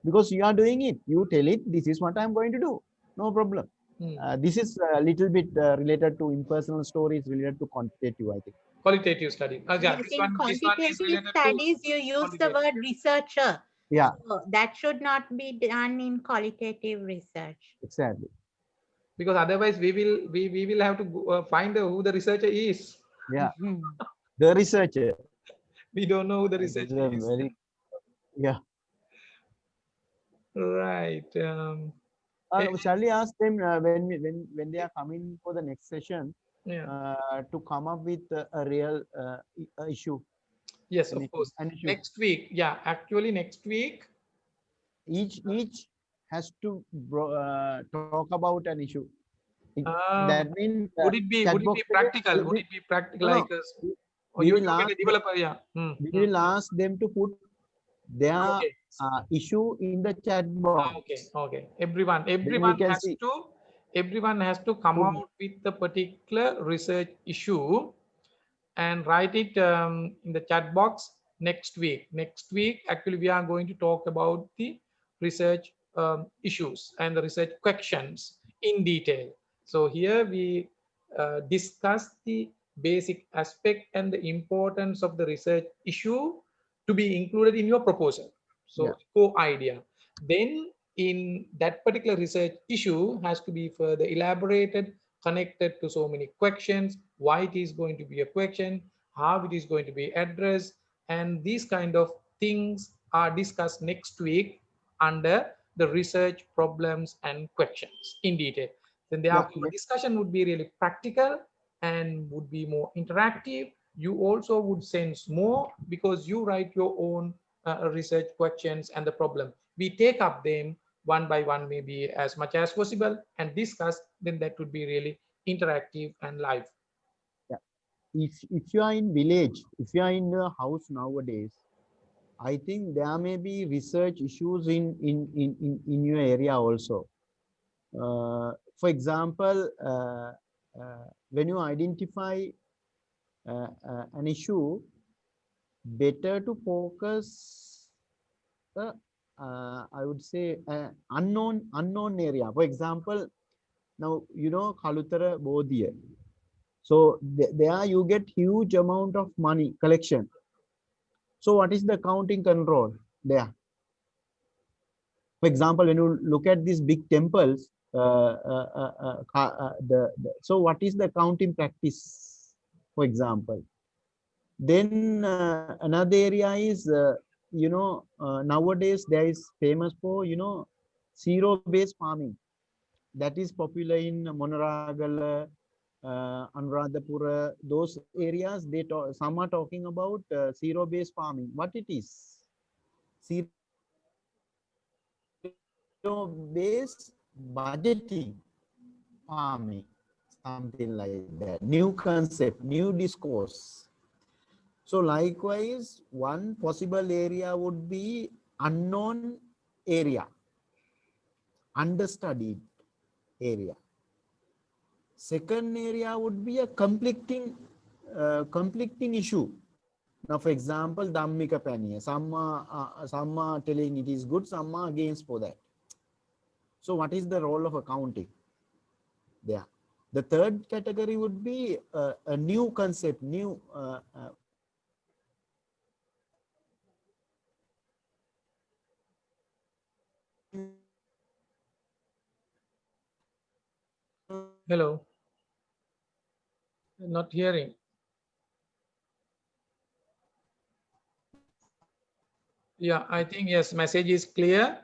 because you are doing it. You tell it, this is what I am going to do. No problem. Hmm. This is a little bit related to impersonal stories, related to quantitative, I think. Qualitative study. Yeah, Yes, in this one is quantitative related to studies, you use the quantitative. word researcher. Yeah, So that should not be done in qualitative research. exactly. Because otherwise we will have to find who the researcher is. Yeah, Mhm. the researcher. We don't know who the It is researcher a is. very, yeah. Right. Eh, Shall we ask them when they are coming for the next session yeah. to come up with a real issue, Yes, of course. an issue. Next week. Yeah, actually next week. Each has to talk about an issue. That Um, means would chat it box. be practical? Would it be practical No, no. like us? Or We you will you get ask a developer? Yeah. we will ask them to put their Okay. issue in the chat box. Okay. Okay. Everyone. Then we can see. Everyone has to come Put, out with a particular research issue and write it in the chat box next week. Next week, actually, we are going to talk about the research issues and the research questions in detail. So here we discuss the basic aspect and the importance of the research issue to be included in your proposal. yeah, So core idea. Then in that particular research issue has to be further elaborated, connected to so many questions, why it is going to be a question, how it is going to be addressed, and these kind of things are discussed next week under the research problems and questions in detail. Then yeah. therefore discussion would be really practical and would be more interactive. You also would sense more because you write your own research questions and the problem. We take up them one by one, maybe as much as possible, and discuss. Then that would be really interactive and live. Yeah. If you are in village, if you are in a house nowadays, I think there may be research issues in your area also. For example, when you identify an issue, better to focus, I would say, unknown area. For example, now you know Kalutara Bodhiya. So there you get huge amount of money collection. So what is the accounting control there? For example, when you look at these big temples, so what is the accounting practice, for example? Then another area is, nowadays there is famous for, zero-based farming. That is popular in Monaragala, Anuradhapura, those areas. They talk, some are talking about zero-based farming. What it is? Zero-based budgeting farming, something like that. New concept, new discourse. So likewise, one possible area would be unknown area, understudied area. Second area would be a conflicting issue. Now, for example, Dhammika Paniya. Some are telling it is good, some are against for that. So what is the role of accounting there? The third category would be a new concept, new Hello, not hearing. Yeah, I think yes, message is clear.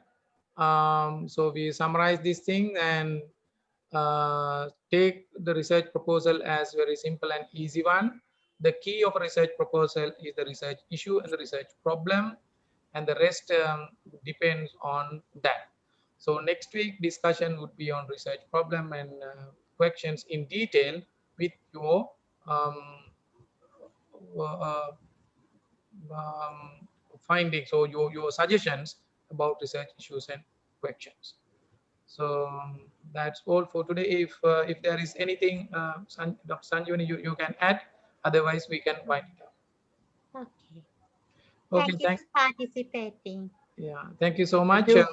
So we summarize this thing and take the research proposal as very simple and easy one. The key of a research proposal is the research issue and the research problem, and the rest depends on that. So next week discussion would be on research problem and questions in detail with your um, uh, um, findings or your suggestions about research issues and questions. So that's all for today. If there is anything, Dr. Sanjeevani, you can add. Otherwise, we can wind it up. Okay. Okay, Thank you thank for participating. yeah, thank you so Thank much. you.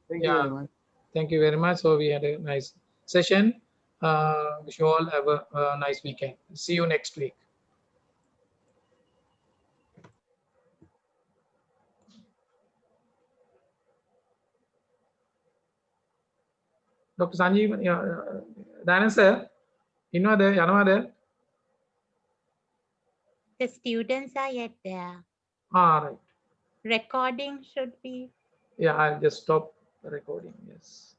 Thank you Yeah, very much. thank you very much. So we had a nice session. Wish you all have a nice weekend. See you next week. Dr. Sanjeev, Dayananda sir, Yanwada. The students are yet there. Ah, right. Recording should be. Yeah, I'll just stop the recording. Yes.